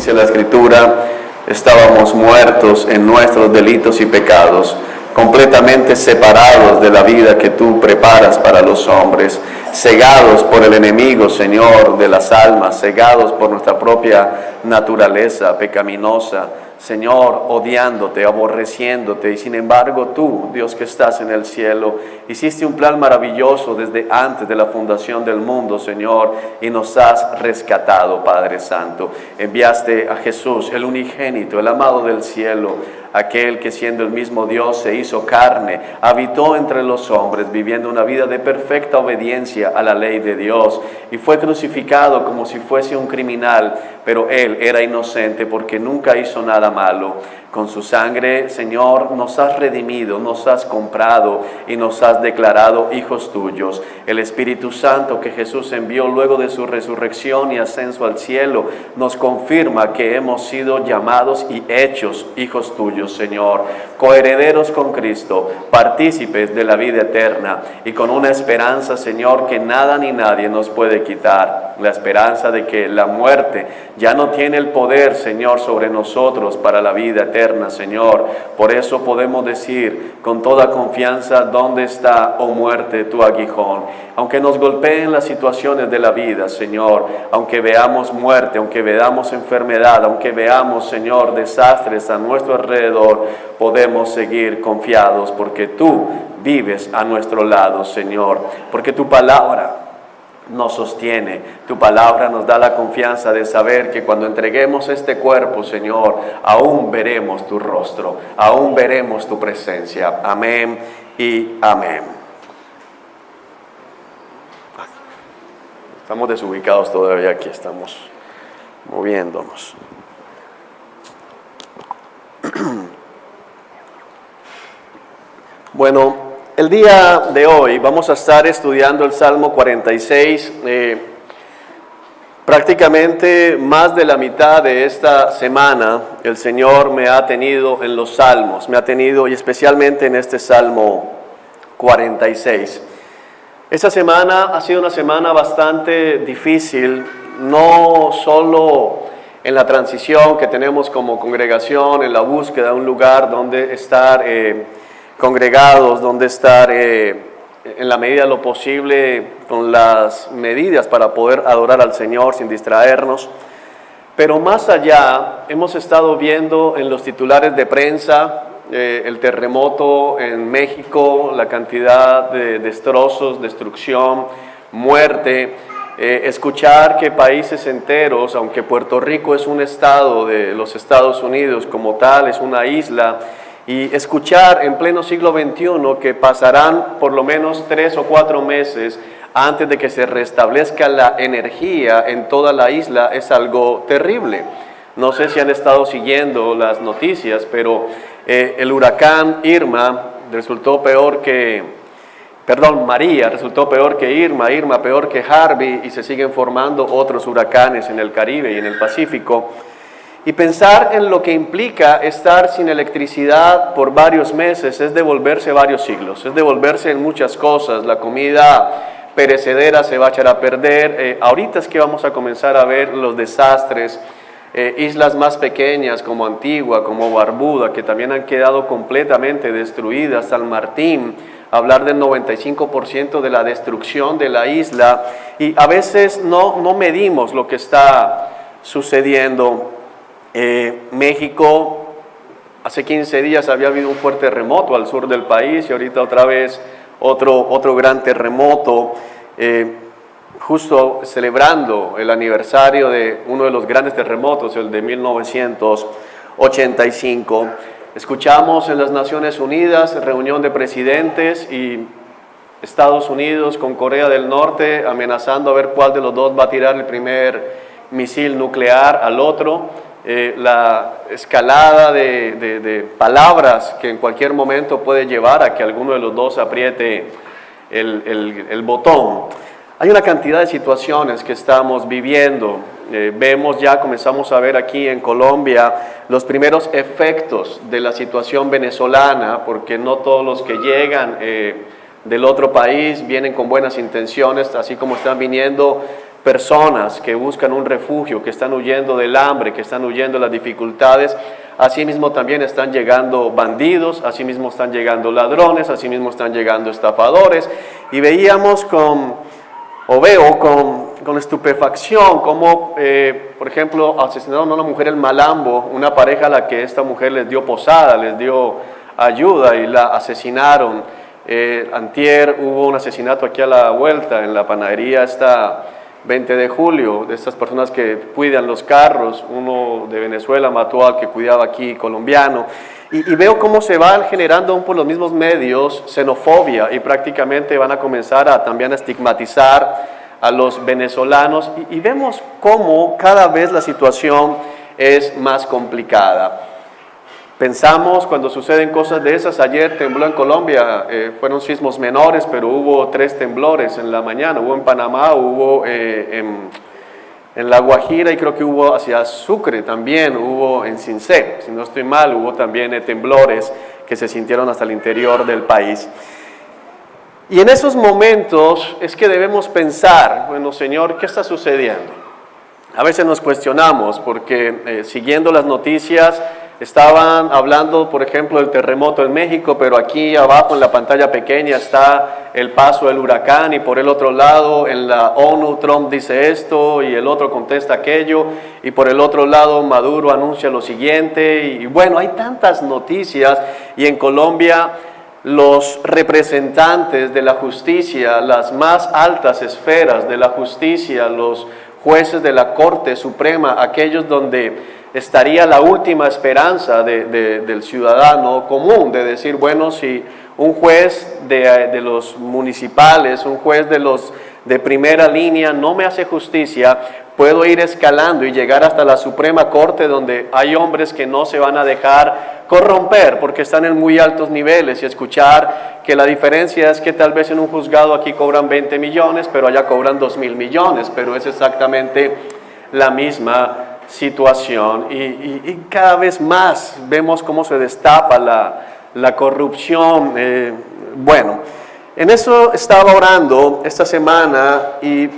dice la Escritura, estábamos muertos en nuestros delitos y pecados, completamente separados de la vida que tú preparas para los hombres, cegados por el enemigo, Señor, de las almas, cegados por nuestra propia naturaleza pecaminosa, Señor, odiándote, aborreciéndote, y sin embargo tú, Dios que estás en el cielo, hiciste un plan maravilloso desde antes de la fundación del mundo, Señor, y nos has rescatado, Padre Santo. Enviaste a Jesús, el unigénito, el amado del cielo, aquel que siendo el mismo Dios se hizo carne, habitó entre los hombres, viviendo una vida de perfecta obediencia a la ley de Dios, y fue crucificado como si fuese un criminal, pero Él era inocente porque nunca hizo nada malo. Con su sangre, Señor, nos has redimido, nos has comprado y nos has declarado hijos tuyos. El Espíritu Santo que Jesús envió luego de su resurrección y ascenso al cielo nos confirma que hemos sido llamados y hechos hijos tuyos, Señor, coherederos con Cristo, partícipes de la vida eterna y con una esperanza, Señor, que nada ni nadie nos puede quitar. La esperanza de que la muerte ya no tiene el poder, Señor, sobre nosotros para la vida eterna, Señor. Por eso podemos decir con toda confianza, ¿dónde está, oh muerte, tu aguijón? Aunque nos golpeen las situaciones de la vida, Señor, aunque veamos muerte, aunque veamos enfermedad, aunque veamos, Señor, desastres a nuestro alrededor, podemos seguir confiados porque tú vives a nuestro lado, Señor, porque tu palabra nos sostiene, tu palabra nos da la confianza de saber que cuando entreguemos este cuerpo, Señor, aún veremos tu rostro, aún veremos tu presencia. Amén y amén. Estamos desubicados todavía aquí, estamos moviéndonos. Bueno, el día de hoy vamos a estar estudiando el Salmo 46. Prácticamente más de la mitad de esta semana el Señor me ha tenido en los salmos, me ha tenido y especialmente en este Salmo 46. Esta semana ha sido una semana bastante difícil, no solo en la transición que tenemos como congregación, en la búsqueda de un lugar donde estar congregados, donde estar en la medida de lo posible con las medidas para poder adorar al Señor sin distraernos. Pero más allá, hemos estado viendo en los titulares de prensa el terremoto en México, la cantidad de destrozos, destrucción, muerte. Escuchar que países enteros, aunque Puerto Rico es un estado de los Estados Unidos como tal, es una isla, y escuchar en pleno siglo XXI que pasarán por lo menos 3 o 4 meses antes de que se restablezca la energía en toda la isla es algo terrible. No sé si han estado siguiendo las noticias, pero el huracán María resultó peor que Irma peor que Harvey, y se siguen formando otros huracanes en el Caribe y en el Pacífico. Y pensar en lo que implica estar sin electricidad por varios meses es devolverse varios siglos, es devolverse en muchas cosas. La comida perecedera se va a echar a perder. Ahorita es que vamos a comenzar a ver los desastres. Islas más pequeñas como Antigua, como Barbuda, que también han quedado completamente destruidas. San Martín, hablar del 95% de la destrucción de la isla. Y a veces no medimos lo que está sucediendo. México, hace 15 días había habido un fuerte terremoto al sur del país y ahorita otra vez otro gran terremoto, justo celebrando el aniversario de uno de los grandes terremotos, el de 1985. Escuchamos en las Naciones Unidas reunión de presidentes y Estados Unidos con Corea del Norte amenazando a ver cuál de los dos va a tirar el primer misil nuclear al otro. La escalada de palabras que en cualquier momento puede llevar a que alguno de los dos apriete el botón. Hay una cantidad de situaciones que estamos viviendo. Comenzamos a ver aquí en Colombia los primeros efectos de la situación venezolana, porque no todos los que llegan del otro país vienen con buenas intenciones, así como están viniendo personas que buscan un refugio, que están huyendo del hambre, que están huyendo de las dificultades. Asimismo también están llegando bandidos, asimismo están llegando ladrones, asimismo están llegando estafadores. Y veíamos veo con estupefacción cómo, por ejemplo, asesinaron a una mujer en Malambo, una pareja a la que esta mujer les dio posada, les dio ayuda y la asesinaron. Antier hubo un asesinato aquí a la vuelta, en la panadería 20 de julio, de estas personas que cuidan los carros. Uno de Venezuela mató al que cuidaba aquí, colombiano. Y veo cómo se va generando aún por los mismos medios xenofobia y prácticamente van a comenzar también a estigmatizar a los venezolanos y vemos cómo cada vez la situación es más complicada. Pensamos cuando suceden cosas de esas, ayer tembló en Colombia, fueron sismos menores, pero hubo 3 temblores en la mañana, hubo en Panamá, hubo en La Guajira y creo que hubo hacia Sucre también, hubo en Cincé, si no estoy mal, hubo también temblores que se sintieron hasta el interior del país. Y en esos momentos es que debemos pensar, bueno, Señor, ¿qué está sucediendo? A veces nos cuestionamos porque siguiendo las noticias estaban hablando, por ejemplo, del terremoto en México, pero aquí abajo en la pantalla pequeña está el paso del huracán y por el otro lado en la ONU Trump dice esto y el otro contesta aquello y por el otro lado Maduro anuncia lo siguiente y bueno, hay tantas noticias y en Colombia los representantes de la justicia, las más altas esferas de la justicia, los jueces de la Corte Suprema, aquellos donde estaría la última esperanza del ciudadano común, de decir, bueno, si un juez de los municipales, un juez de primera línea no me hace justicia, puedo ir escalando y llegar hasta la Suprema Corte, donde hay hombres que no se van a dejar corromper porque están en muy altos niveles y escuchar que la diferencia es que tal vez en un juzgado aquí cobran 20 millones, pero allá cobran 2.000 millones, pero es exactamente la misma situación y cada vez más vemos cómo se destapa la corrupción. Bueno, en eso estaba orando esta semana y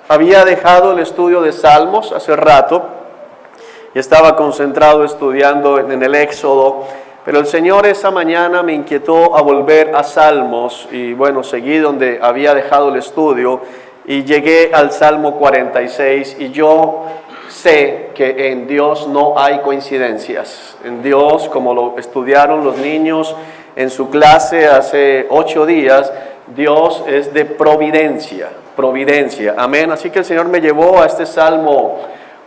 había dejado el estudio de Salmos hace rato y estaba concentrado estudiando en el Éxodo, pero el Señor esa mañana me inquietó a volver a Salmos y bueno, seguí donde había dejado el estudio y llegué al Salmo 46 y yo sé que en Dios no hay coincidencias. En Dios, como lo estudiaron los niños en su clase hace 8 días, Dios es de providencia, providencia. Amén. Así que el Señor me llevó a este Salmo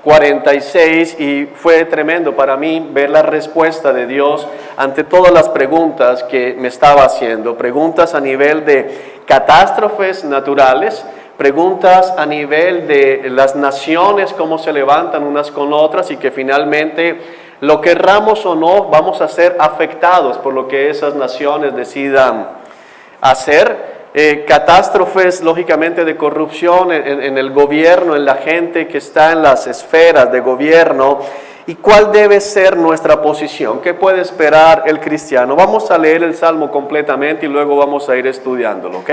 46 y fue tremendo para mí ver la respuesta de Dios ante todas las preguntas que me estaba haciendo. Preguntas a nivel de catástrofes naturales, preguntas a nivel de las naciones, cómo se levantan unas con otras y que finalmente, lo querramos o no, vamos a ser afectados por lo que esas naciones decidan hacer. Catástrofes, lógicamente, de corrupción en el gobierno, en la gente que está en las esferas de gobierno. ¿Y cuál debe ser nuestra posición? ¿Qué puede esperar el cristiano? Vamos a leer el Salmo completamente y luego vamos a ir estudiándolo, ¿ok?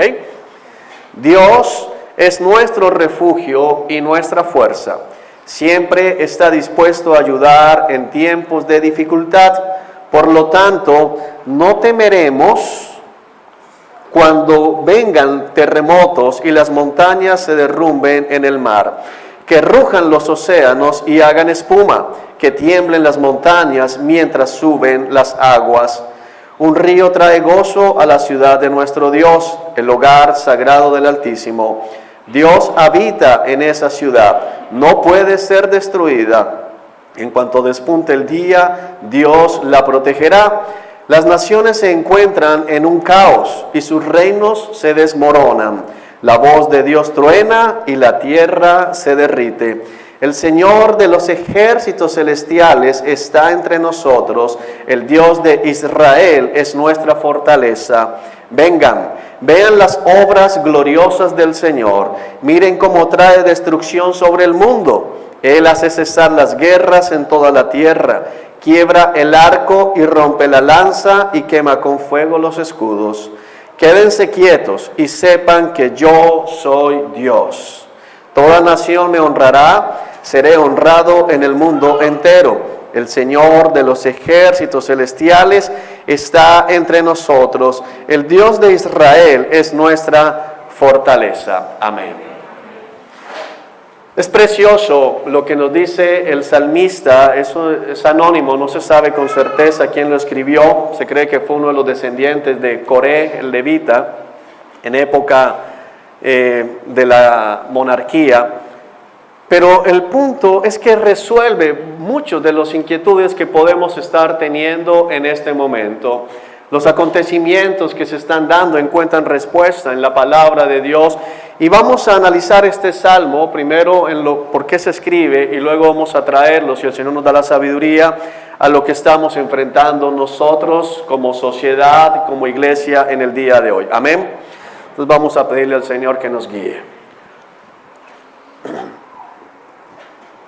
Dios es nuestro refugio y nuestra fuerza. Siempre está dispuesto a ayudar en tiempos de dificultad. Por lo tanto, no temeremos cuando vengan terremotos y las montañas se derrumben en el mar, que rujan los océanos y hagan espuma, que tiemblen las montañas mientras suben las aguas. Un río trae gozo a la ciudad de nuestro Dios, el hogar sagrado del Altísimo. Dios habita en esa ciudad, no puede ser destruida. En cuanto despunte el día, Dios la protegerá. Las naciones se encuentran en un caos y sus reinos se desmoronan. La voz de Dios truena y la tierra se derrite. El Señor de los ejércitos celestiales está entre nosotros. El Dios de Israel es nuestra fortaleza. Vengan, vean las obras gloriosas del Señor. Miren cómo trae destrucción sobre el mundo. Él hace cesar las guerras en toda la tierra. Quiebra el arco y rompe la lanza y quema con fuego los escudos. Quédense quietos y sepan que yo soy Dios. Toda nación me honrará, seré honrado en el mundo entero. El Señor de los ejércitos celestiales está entre nosotros. El Dios de Israel es nuestra fortaleza. Amén. Es precioso lo que nos dice el salmista. Eso es anónimo, no se sabe con certeza quién lo escribió. Se cree que fue uno de los descendientes de Coré, el levita, en época de la monarquía. Pero el punto es que resuelve muchas de las inquietudes que podemos estar teniendo en este momento. Los acontecimientos que se están dando encuentran respuesta en la palabra de Dios. Y vamos a analizar este salmo, primero en por qué se escribe, y luego vamos a traerlo, si el Señor nos da la sabiduría, a lo que estamos enfrentando nosotros como sociedad, como iglesia en el día de hoy. Amén. Entonces vamos a pedirle al Señor que nos guíe.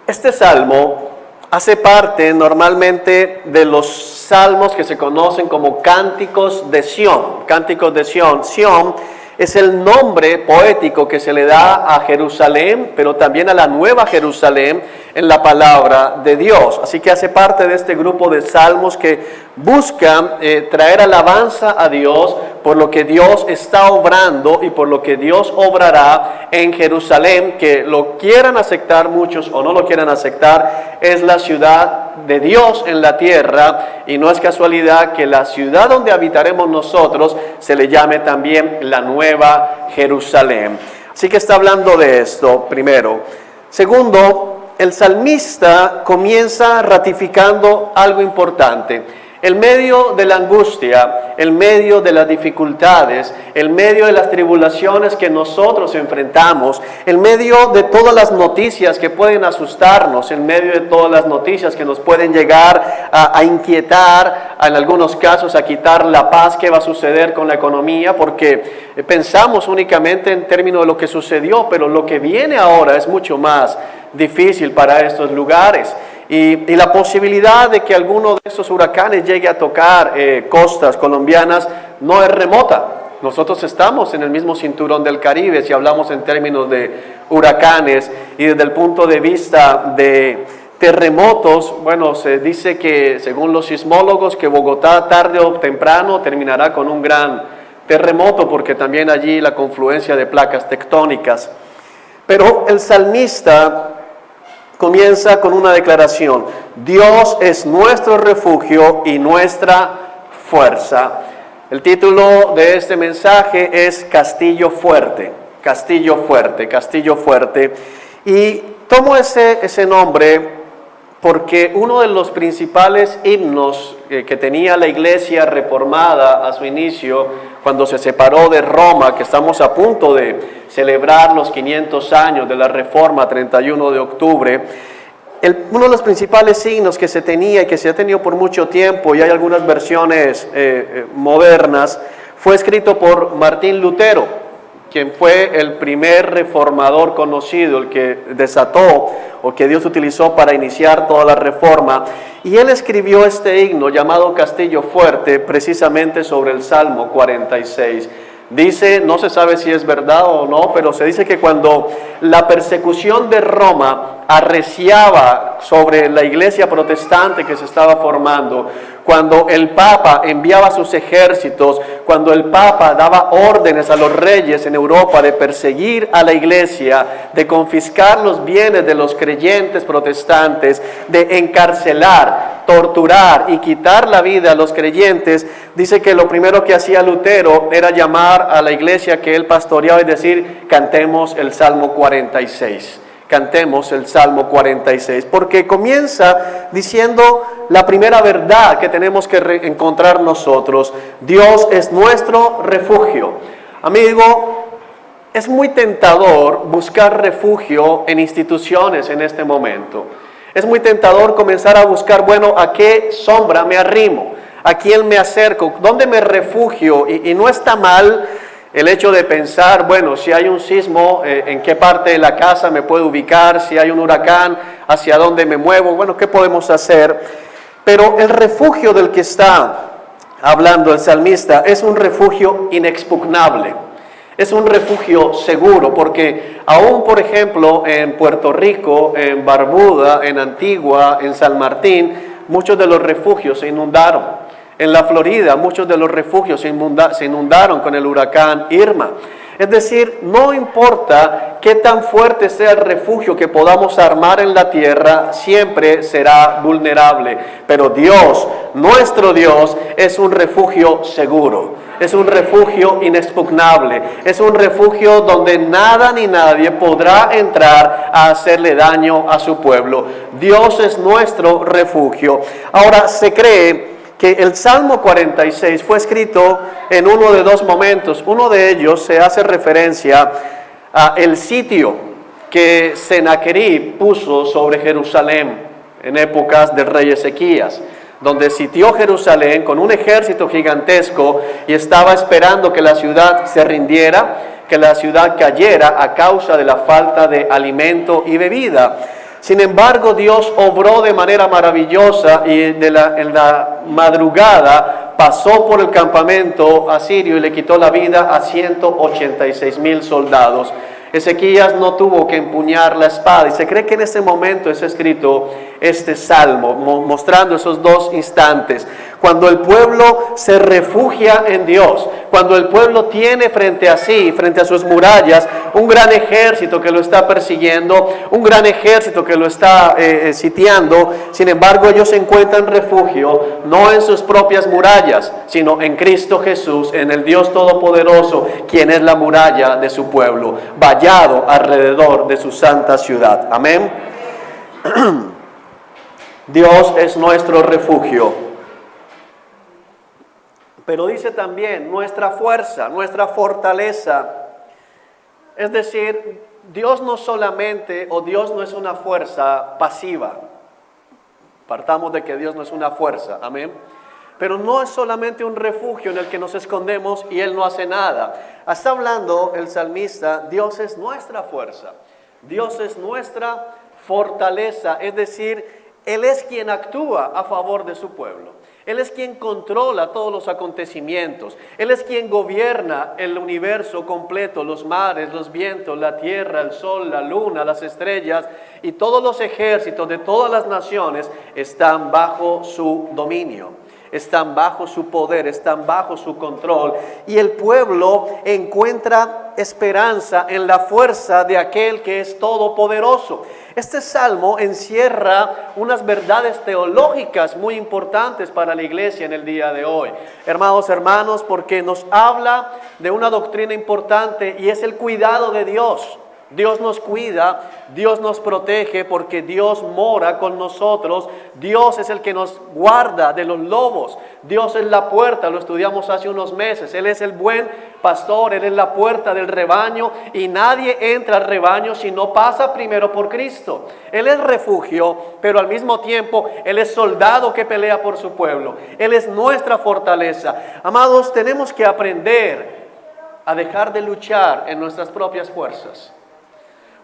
Este salmo hace parte normalmente de los salmos que se conocen como cánticos de Sión. Cánticos de Sión. Sión es el nombre poético que se le da a Jerusalén, pero también a la Nueva Jerusalén en la palabra de Dios. Así que hace parte de este grupo de salmos que buscan traer alabanza a Dios por lo que Dios está obrando y por lo que Dios obrará en Jerusalén, que lo quieran aceptar muchos o no lo quieran aceptar, es la ciudad de Dios en la tierra, y no es casualidad que la ciudad donde habitaremos nosotros se le llame también la Nueva Jerusalén. Así que está hablando de esto primero. Segundo, el salmista comienza ratificando algo importante. En medio de la angustia, en medio de las dificultades, en medio de las tribulaciones que nosotros enfrentamos, en medio de todas las noticias que pueden asustarnos, en medio de todas las noticias que nos pueden llegar a inquietar, en algunos casos a quitar la paz que va a suceder con la economía, porque pensamos únicamente en términos de lo que sucedió, pero lo que viene ahora es mucho más difícil para estos lugares. Y la posibilidad de que alguno de estos huracanes llegue a tocar costas colombianas no es remota. Nosotros estamos en el mismo cinturón del Caribe, si hablamos en términos de huracanes, y desde el punto de vista de terremotos, bueno, se dice que según los sismólogos que Bogotá tarde o temprano terminará con un gran terremoto, porque también allí la confluencia de placas tectónicas. Pero el salmista comienza con una declaración: Dios es nuestro refugio y nuestra fuerza. El título de este mensaje es Castillo Fuerte, Castillo Fuerte, Castillo Fuerte. Y tomo ese nombre porque uno de los principales himnos que tenía la iglesia reformada a su inicio, cuando se separó de Roma, que estamos a punto de celebrar los 500 años de la Reforma, 31 de octubre, uno de los principales signos que se tenía y que se ha tenido por mucho tiempo, y hay algunas versiones modernas, fue escrito por Martín Lutero, quien fue el primer reformador conocido, el que desató o que Dios utilizó para iniciar toda la reforma. Y él escribió este himno llamado Castillo Fuerte, precisamente sobre el Salmo 46. Dice, no se sabe si es verdad o no, pero se dice que cuando la persecución de Roma arreciaba sobre la iglesia protestante que se estaba formando, cuando el Papa enviaba sus ejércitos, cuando el Papa daba órdenes a los reyes en Europa de perseguir a la iglesia, de confiscar los bienes de los creyentes protestantes, de encarcelar, torturar y quitar la vida a los creyentes, dice que lo primero que hacía Lutero era llamar a la iglesia que él pastoreaba y decir: cantemos el Salmo 46. Cantemos el Salmo 46, porque comienza diciendo la primera verdad que tenemos que encontrar nosotros: Dios es nuestro refugio. Amigo, es muy tentador buscar refugio en instituciones en este momento. Es muy tentador comenzar a buscar, bueno, ¿a qué sombra me arrimo? ¿A quién me acerco? ¿Dónde me refugio? Y no está mal el hecho de pensar, bueno, si hay un sismo, ¿en qué parte de la casa me puedo ubicar? Si hay un huracán, ¿hacia dónde me muevo? Bueno, ¿qué podemos hacer? Pero el refugio del que está hablando el salmista es un refugio inexpugnable. Es un refugio seguro, porque aún, por ejemplo, en Puerto Rico, en Barbuda, en Antigua, en San Martín, muchos de los refugios se inundaron. En la Florida, muchos de los refugios se inundaron con el huracán Irma. Es decir, no importa qué tan fuerte sea el refugio que podamos armar en la tierra, siempre será vulnerable. Pero Dios, nuestro Dios, es un refugio seguro. Es un refugio inexpugnable. Es un refugio donde nada ni nadie podrá entrar a hacerle daño a su pueblo. Dios es nuestro refugio. Ahora, se cree que el Salmo 46 fue escrito en uno de dos momentos. Uno de ellos se hace referencia a el sitio que Sennacherib puso sobre Jerusalén en épocas del rey Ezequías, donde sitió Jerusalén con un ejército gigantesco y estaba esperando que la ciudad se rindiera, que la ciudad cayera a causa de la falta de alimento y bebida. Sin embargo, Dios obró de manera maravillosa y en la madrugada pasó por el campamento asirio y le quitó la vida a 186,000 soldados. Ezequías no tuvo que empuñar la espada y se cree que en ese momento es escrito este salmo, mostrando esos dos instantes. Cuando el pueblo se refugia en Dios, cuando el pueblo tiene frente a sí, frente a sus murallas, un gran ejército que lo está persiguiendo, un gran ejército que lo está sitiando. Sin embargo, ellos encuentran refugio no en sus propias murallas, sino en Cristo Jesús, en el Dios Todopoderoso, quien es la muralla de su pueblo, vallado alrededor de su santa ciudad. Amén. Dios es nuestro refugio. Pero dice también nuestra fuerza, nuestra fortaleza. Es decir, Dios no solamente, o Dios no es una fuerza pasiva. Partamos de que Dios no es una fuerza, amén. Pero no es solamente un refugio en el que nos escondemos y Él no hace nada. Está hablando el salmista, Dios es nuestra fuerza. Dios es nuestra fortaleza, es decir, Él es quien actúa a favor de su pueblo. Él es quien controla todos los acontecimientos. Él es quien gobierna el universo completo, los mares, los vientos, la tierra, el sol, la luna, las estrellas y todos los ejércitos de todas las naciones están bajo su dominio. Están bajo su poder, están bajo su control. Y el pueblo encuentra esperanza en la fuerza de aquel que es todopoderoso. Este salmo encierra unas verdades teológicas muy importantes para la iglesia en el día de hoy. Hermanos, porque nos habla de una doctrina importante y es el cuidado de Dios. Dios nos cuida, Dios nos protege porque Dios mora con nosotros. Dios es el que nos guarda de los lobos. Dios es la puerta, lo estudiamos hace unos meses. Él es el buen pastor, Él es la puerta del rebaño y nadie entra al rebaño si no pasa primero por Cristo. Él es refugio, pero al mismo tiempo Él es soldado que pelea por su pueblo. Él es nuestra fortaleza. Amados, tenemos que aprender a dejar de luchar en nuestras propias fuerzas.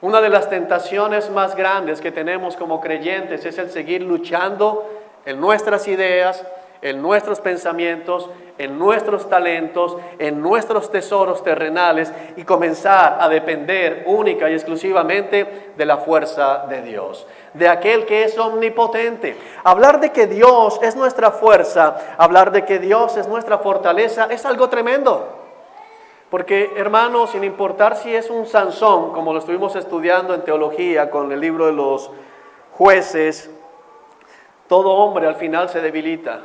Una de las tentaciones más grandes que tenemos como creyentes es el seguir luchando en nuestras ideas, en nuestros pensamientos, en nuestros talentos, en nuestros tesoros terrenales y comenzar a depender única y exclusivamente de la fuerza de Dios, de aquel que es omnipotente. Hablar de que Dios es nuestra fuerza, hablar de que Dios es nuestra fortaleza es algo tremendo. Porque, hermanos, sin importar si es un Sansón, como lo estuvimos estudiando en teología con el libro de los Jueces, todo hombre al final se debilita.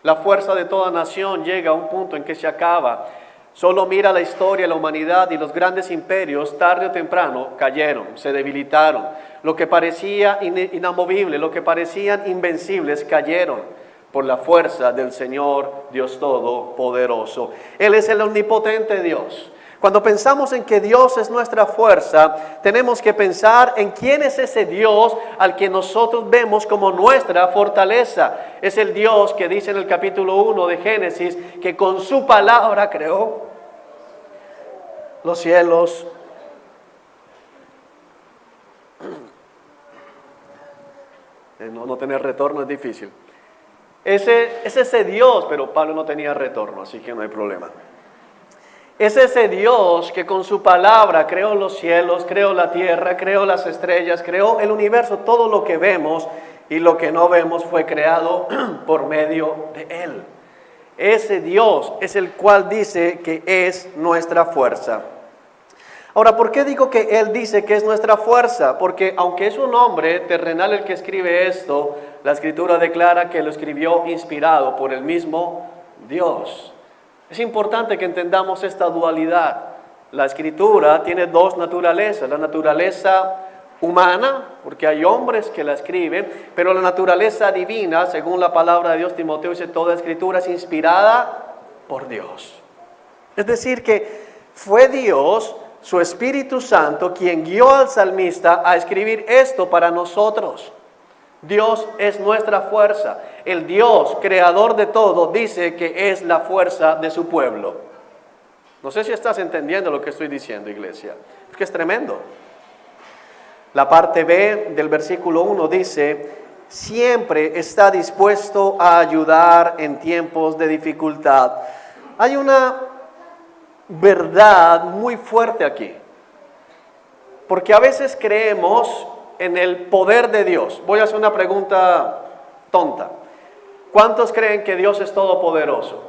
La fuerza de toda nación llega a un punto en que se acaba. Solo mira la historia de la humanidad y los grandes imperios, tarde o temprano, cayeron, se debilitaron. Lo que parecía inamovible, lo que parecían invencibles, cayeron por la fuerza del Señor Dios Todopoderoso. Él es el omnipotente Dios. Cuando pensamos en que Dios es nuestra fuerza, tenemos que pensar en quién es ese Dios al que nosotros vemos como nuestra fortaleza. Es el Dios que dice en el capítulo 1 de Génesis que con su palabra creó los cielos. No tener retorno es difícil. Es ese Dios, pero Pablo no tenía retorno, así que no hay problema. Es ese Dios que con su palabra creó los cielos, creó la tierra, creó las estrellas, creó el universo. Todo lo que vemos y lo que no vemos fue creado por medio de Él. Ese Dios es el cual dice que es nuestra fuerza. Ahora, ¿por qué digo que Él dice que es nuestra fuerza? Porque aunque es un hombre terrenal el que escribe esto, la Escritura declara que lo escribió inspirado por el mismo Dios. Es importante que entendamos esta dualidad. La Escritura tiene dos naturalezas, la naturaleza humana, porque hay hombres que la escriben, pero la naturaleza divina, según la palabra de Dios, Timoteo dice, toda Escritura es inspirada por Dios. Es decir, que fue Dios, su Espíritu Santo, quien guió al salmista a escribir esto para nosotros. Dios es nuestra fuerza. El Dios, creador de todo, dice que es la fuerza de su pueblo. No sé si estás entendiendo lo que estoy diciendo, iglesia. Es que es tremendo. La parte B del versículo 1 dice, siempre está dispuesto a ayudar en tiempos de dificultad. Hay una verdad muy fuerte aquí. Porque a veces creemos en el poder de Dios. Voy a hacer una pregunta tonta. ¿Cuántos creen que Dios es todopoderoso?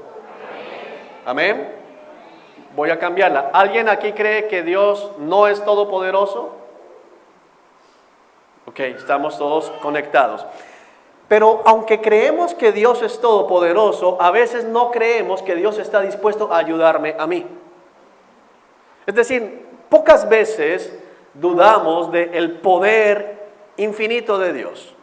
Amén. Voy a cambiarla. ¿Alguien aquí cree que Dios no es todopoderoso? Ok, estamos todos conectados. Pero aunque creemos que Dios es todopoderoso, a veces no creemos que Dios está dispuesto a ayudarme a mí. Es decir, pocas veces dudamos del poder infinito de Dios.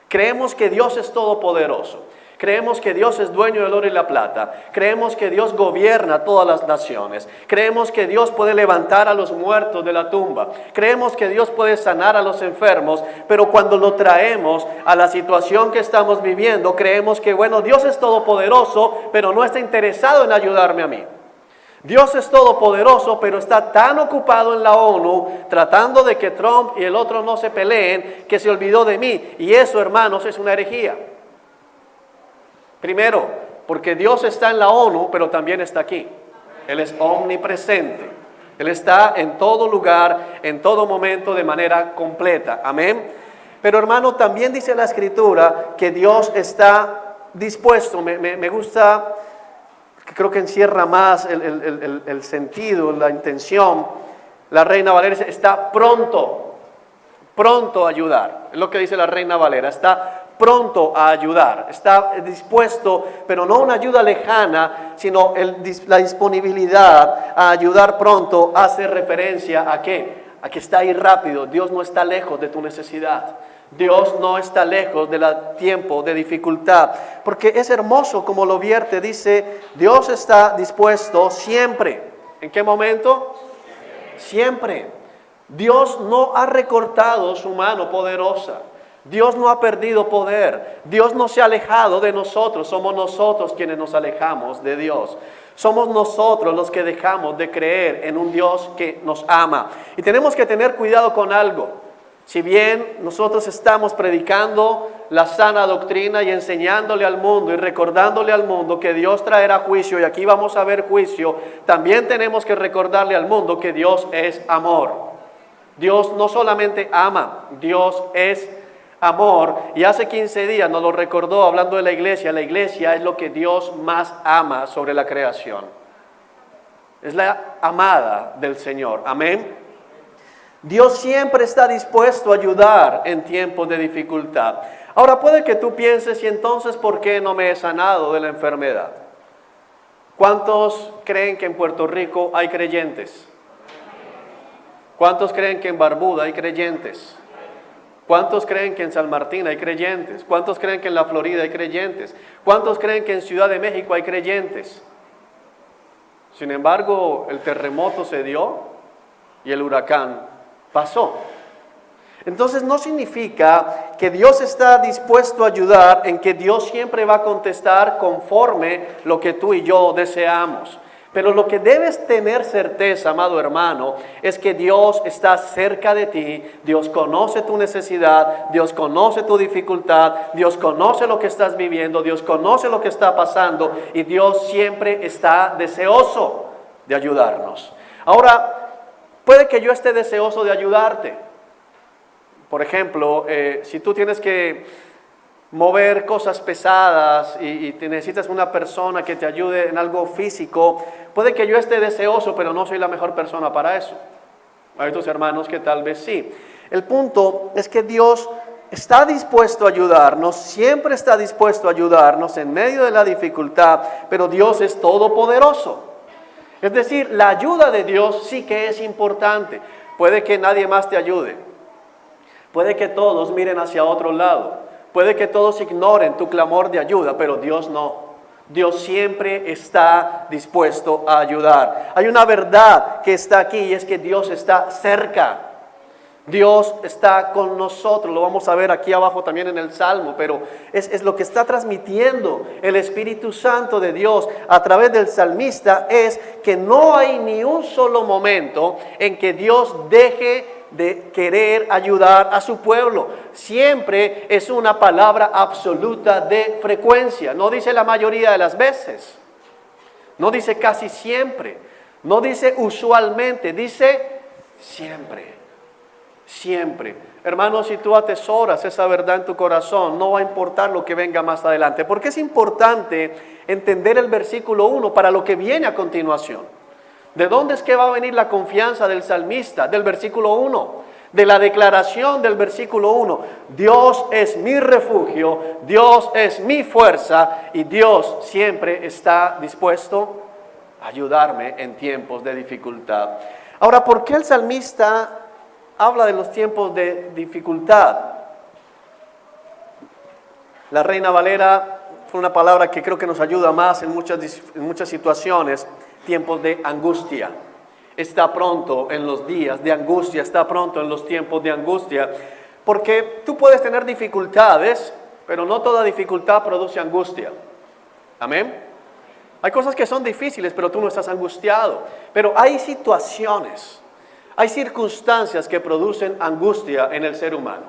Creemos que Dios es todopoderoso. Creemos que Dios es dueño del oro y la plata. Creemos que Dios gobierna todas las naciones. Creemos que Dios puede levantar a los muertos de la tumba. Creemos que Dios puede sanar a los enfermos. Pero cuando lo traemos a la situación que estamos viviendo, creemos que, bueno, Dios es todopoderoso, pero no está interesado en ayudarme a mí. Dios es todopoderoso, pero está tan ocupado en la ONU tratando de que Trump y el otro no se peleen, que se olvidó de mí. Y eso, hermanos, es una herejía. Primero, porque Dios está en la ONU, pero también está aquí. Él es omnipresente. Él está en todo lugar, en todo momento, de manera completa. Amén. Pero, hermano, también dice la Escritura que Dios está dispuesto. Me gusta, creo que encierra más el sentido, la intención. La Reina Valera dice, está pronto a ayudar. Es lo que dice la Reina Valera, está pronto a ayudar, está dispuesto, pero no una ayuda lejana, sino la disponibilidad a ayudar pronto hace referencia a ¿qué? A que está ahí rápido. Dios no está lejos de tu necesidad. Dios no está lejos del tiempo de dificultad, porque es hermoso como lo vierte, dice, Dios está dispuesto siempre. ¿En qué momento? Siempre. Dios no ha recortado su mano poderosa. Dios no ha perdido poder. Dios no se ha alejado de nosotros. Somos nosotros quienes nos alejamos de Dios. Somos nosotros los que dejamos de creer en un Dios que nos ama. Y tenemos que tener cuidado con algo. Si bien nosotros estamos predicando la sana doctrina y enseñándole al mundo y recordándole al mundo que Dios traerá juicio, y aquí vamos a ver juicio, también tenemos que recordarle al mundo que Dios es amor. Dios no solamente ama, Dios es amor. Y hace 15 días nos lo recordó hablando de la iglesia es lo que Dios más ama sobre la creación. Es la amada del Señor. Amén. Dios siempre está dispuesto a ayudar en tiempos de dificultad. Ahora puede que tú pienses, y entonces, ¿por qué no me he sanado de la enfermedad? ¿Cuántos creen que en Puerto Rico hay creyentes? ¿Cuántos creen que en Barbuda hay creyentes? ¿Cuántos creen que en San Martín hay creyentes? ¿Cuántos creen que en la Florida hay creyentes? ¿Cuántos creen que en Ciudad de México hay creyentes? Sin embargo, el terremoto se dio y el huracán pasó. Entonces no significa que Dios está dispuesto a ayudar, en que Dios siempre va a contestar conforme lo que tú y yo deseamos. Pero lo que debes tener certeza, amado hermano, es que Dios está cerca de ti. Dios conoce tu necesidad, Dios conoce tu dificultad, Dios conoce lo que estás viviendo, Dios conoce lo que está pasando, y Dios siempre está deseoso de ayudarnos. Ahora, puede que yo esté deseoso de ayudarte. Por ejemplo, si tú tienes que mover cosas pesadas y te necesitas una persona que te ayude en algo físico, puede que yo esté deseoso, pero no soy la mejor persona para eso. Hay otros hermanos que tal vez sí. El punto es que Dios está dispuesto a ayudarnos, siempre está dispuesto a ayudarnos en medio de la dificultad, pero Dios es todopoderoso. Es decir, la ayuda de Dios sí que es importante. Puede que nadie más te ayude. Puede que todos miren hacia otro lado. Puede que todos ignoren tu clamor de ayuda, pero Dios no. Dios siempre está dispuesto a ayudar. Hay una verdad que está aquí y es que Dios está cerca. Dios está con nosotros, lo vamos a ver aquí abajo también en el Salmo, pero es lo que está transmitiendo el Espíritu Santo de Dios a través del salmista, es que no hay ni un solo momento en que Dios deje de querer ayudar a su pueblo. Siempre es una palabra absoluta de frecuencia. No dice la mayoría de las veces, no dice casi siempre, no dice usualmente, dice siempre. Siempre. Hermanos, si tú atesoras esa verdad en tu corazón, no va a importar lo que venga más adelante. Porque es importante entender el versículo 1 para lo que viene a continuación. ¿De dónde es que va a venir la confianza del salmista? Del versículo 1. De la declaración del versículo 1. Dios es mi refugio, Dios es mi fuerza y Dios siempre está dispuesto a ayudarme en tiempos de dificultad. Ahora, ¿por qué el salmista habla de los tiempos de dificultad? La Reina Valera fue una palabra que creo que nos ayuda más en muchas situaciones. Tiempos de angustia. Está pronto en los días de angustia, está pronto en los tiempos de angustia. Porque tú puedes tener dificultades, pero no toda dificultad produce angustia. Amén. Hay cosas que son difíciles, pero tú no estás angustiado. Pero hay situaciones, hay circunstancias que producen angustia en el ser humano.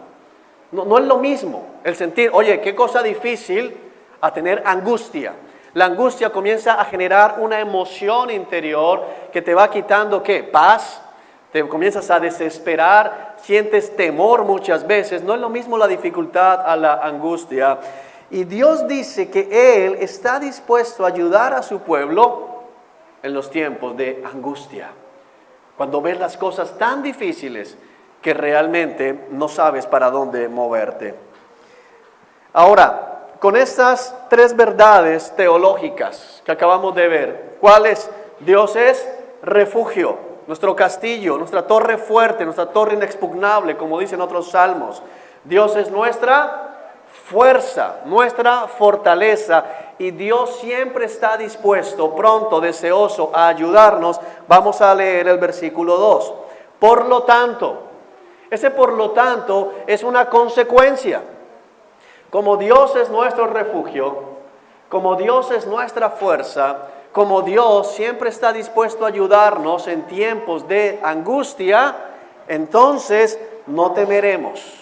No es lo mismo el sentir, oye, qué cosa difícil, a tener angustia. La angustia comienza a generar una emoción interior que te va quitando, ¿qué? Paz, te comienzas a desesperar, sientes temor muchas veces. No es lo mismo la dificultad a la angustia. Y Dios dice que Él está dispuesto a ayudar a su pueblo en los tiempos de angustia. Cuando ves las cosas tan difíciles que realmente no sabes para dónde moverte. Ahora, con estas tres verdades teológicas que acabamos de ver, ¿cuáles? Dios es refugio, nuestro castillo, nuestra torre fuerte, nuestra torre inexpugnable, como dicen otros salmos. Dios es nuestra fuerza, nuestra fortaleza, y Dios siempre está dispuesto, pronto, deseoso a ayudarnos. Vamos a leer el versículo 2. Por lo tanto, ese por lo tanto es una consecuencia. Como Dios es nuestro refugio, como Dios es nuestra fuerza, como Dios siempre está dispuesto a ayudarnos en tiempos de angustia, entonces no temeremos.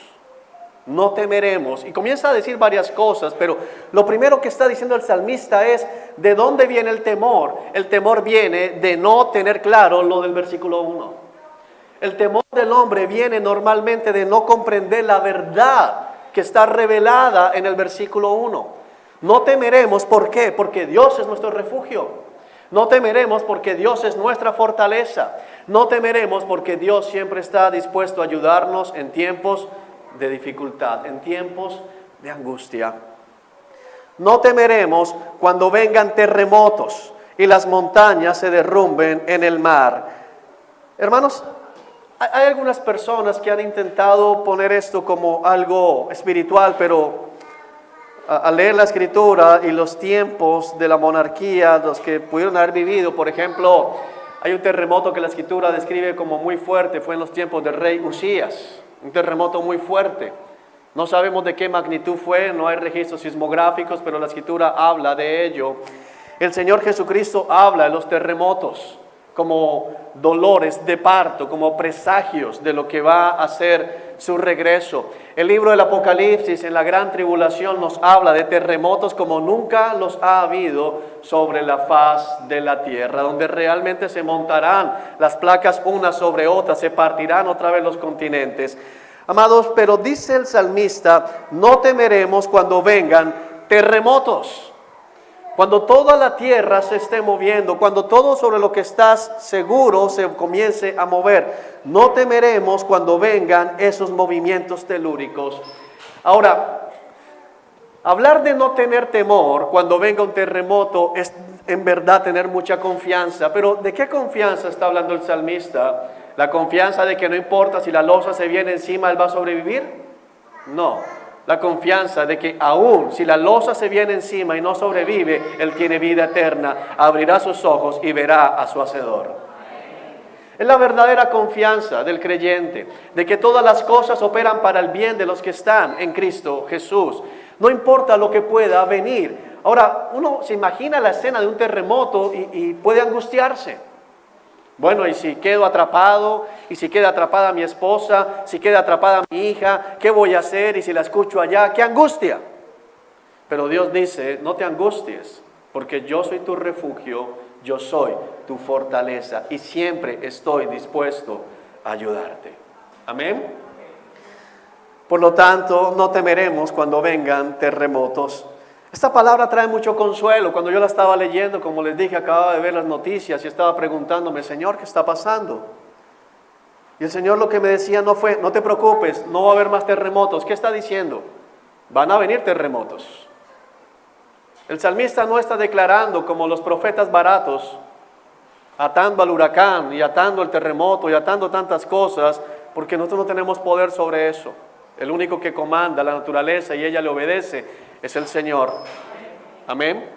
No temeremos. Y comienza a decir varias cosas, pero lo primero que está diciendo el salmista es, ¿de dónde viene el temor? El temor viene de no tener claro lo del versículo 1. El temor del hombre viene normalmente de no comprender la verdad que está revelada en el versículo 1. No temeremos, ¿por qué? Porque Dios es nuestro refugio. No temeremos porque Dios es nuestra fortaleza. No temeremos porque Dios siempre está dispuesto a ayudarnos en tiempos de dificultad, en tiempos de angustia. No temeremos cuando vengan terremotos y las montañas se derrumben en el mar. Hermanos, hay algunas personas que han intentado poner esto como algo espiritual, pero al leer la Escritura y los tiempos de la monarquía, los que pudieron haber vivido, por ejemplo, hay un terremoto que la Escritura describe como muy fuerte, fue en los tiempos del rey Usías, un terremoto muy fuerte. No sabemos de qué magnitud fue, no hay registros sismográficos, pero la Escritura habla de ello. El Señor Jesucristo habla de los terremotos. como dolores de parto, como presagios de lo que va a ser su regreso. El libro del Apocalipsis en la gran tribulación nos habla de terremotos como nunca los ha habido sobre la faz de la tierra, donde realmente se montarán las placas unas sobre otras, se partirán otra vez los continentes. Amados, pero dice el salmista, no temeremos cuando vengan terremotos. Cuando toda la tierra se esté moviendo, cuando todo sobre lo que estás seguro se comience a mover, no temeremos cuando vengan esos movimientos telúricos. Ahora, hablar de no tener temor cuando venga un terremoto es en verdad tener mucha confianza. Pero ¿de qué confianza está hablando el salmista? ¿La confianza de que no importa si la losa se viene encima, él va a sobrevivir? No. La confianza de que aún si la losa se viene encima y no sobrevive, él tiene vida eterna, abrirá sus ojos y verá a su Hacedor. Es la verdadera confianza del creyente, de que todas las cosas operan para el bien de los que están en Cristo Jesús. No importa lo que pueda venir. Ahora, uno se imagina la escena de un terremoto y puede angustiarse. Bueno, y si quedo atrapado, y si queda atrapada mi esposa, si queda atrapada mi hija, ¿qué voy a hacer? Y si la escucho allá, ¡qué angustia! Pero Dios dice, no te angusties, porque yo soy tu refugio, yo soy tu fortaleza, y siempre estoy dispuesto a ayudarte. Amén. Por lo tanto, no temeremos cuando vengan terremotos. Esta palabra trae mucho consuelo. Cuando yo la estaba leyendo, como les dije, acababa de ver las noticias y estaba preguntándome, Señor, ¿qué está pasando? Y el Señor lo que me decía no fue, no te preocupes, no va a haber más terremotos. ¿Qué está diciendo? Van a venir terremotos. El salmista no está declarando como los profetas baratos, atando al huracán y atando al terremoto y atando tantas cosas, porque nosotros no tenemos poder sobre eso. El único que comanda la naturaleza y ella le obedece es el Señor. Amén.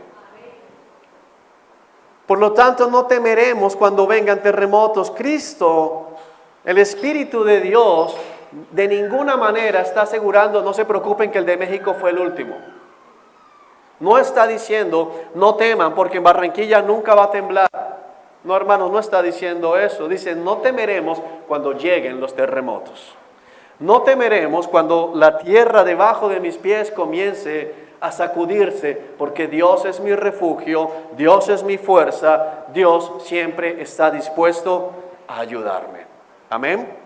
Por lo tanto, no temeremos cuando vengan terremotos. Cristo, el Espíritu de Dios, de ninguna manera está asegurando, no se preocupen que el de México fue el último. No está diciendo, no teman porque en Barranquilla nunca va a temblar. No, hermanos, no está diciendo eso. Dice, no temeremos cuando lleguen los terremotos. No temeremos cuando la tierra debajo de mis pies comience a sacudirse, porque Dios es mi refugio, Dios es mi fuerza, Dios siempre está dispuesto a ayudarme. Amén.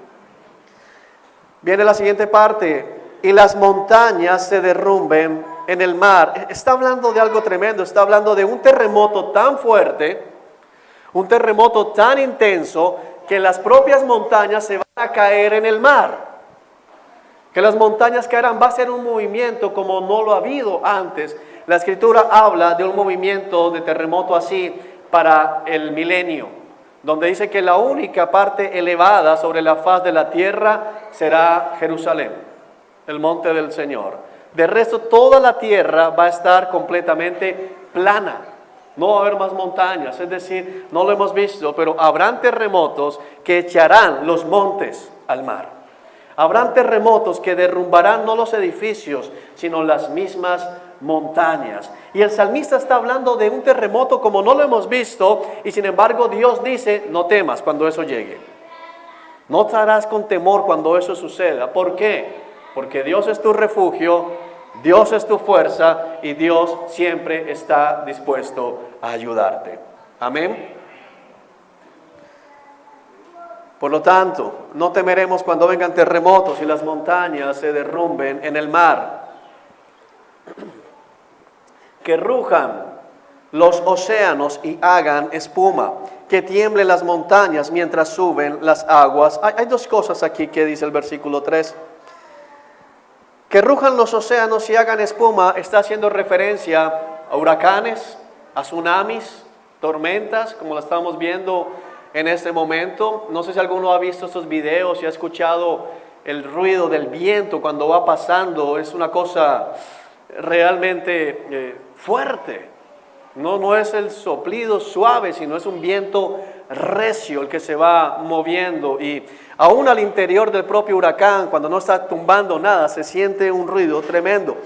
Viene la siguiente parte, y las montañas se derrumben en el mar. Está hablando de algo tremendo, está hablando de un terremoto tan fuerte, un terremoto tan intenso, que las propias montañas se van a caer en el mar. Que las montañas caerán, va a ser un movimiento como no lo ha habido antes. La Escritura habla de un movimiento de terremoto así para el milenio, donde dice que la única parte elevada sobre la faz de la tierra será Jerusalén, el monte del Señor. De resto, toda la tierra va a estar completamente plana. No va a haber más montañas, es decir, no lo hemos visto, pero habrán terremotos que echarán los montes al mar. Habrán terremotos que derrumbarán no los edificios, sino las mismas montañas. Y el salmista está hablando de un terremoto como no lo hemos visto, y sin embargo Dios dice, no temas cuando eso llegue. No estarás con temor cuando eso suceda. ¿Por qué? Porque Dios es tu refugio, Dios es tu fuerza, y Dios siempre está dispuesto a ayudarte. Amén. Por lo tanto, no temeremos cuando vengan terremotos y las montañas se derrumben en el mar. Que rujan los océanos y hagan espuma, que tiemblen las montañas mientras suben las aguas. Hay dos cosas aquí que dice el versículo 3. Que rujan los océanos y hagan espuma está haciendo referencia a huracanes, a tsunamis, tormentas, como la estamos viendo en este momento. No sé si alguno ha visto estos videos y ha escuchado el ruido del viento cuando va pasando. Es una cosa realmente fuerte. No es el soplido suave, sino es un viento recio el que se va moviendo. Y aún al interior del propio huracán, cuando no está tumbando nada, se siente un ruido tremendo.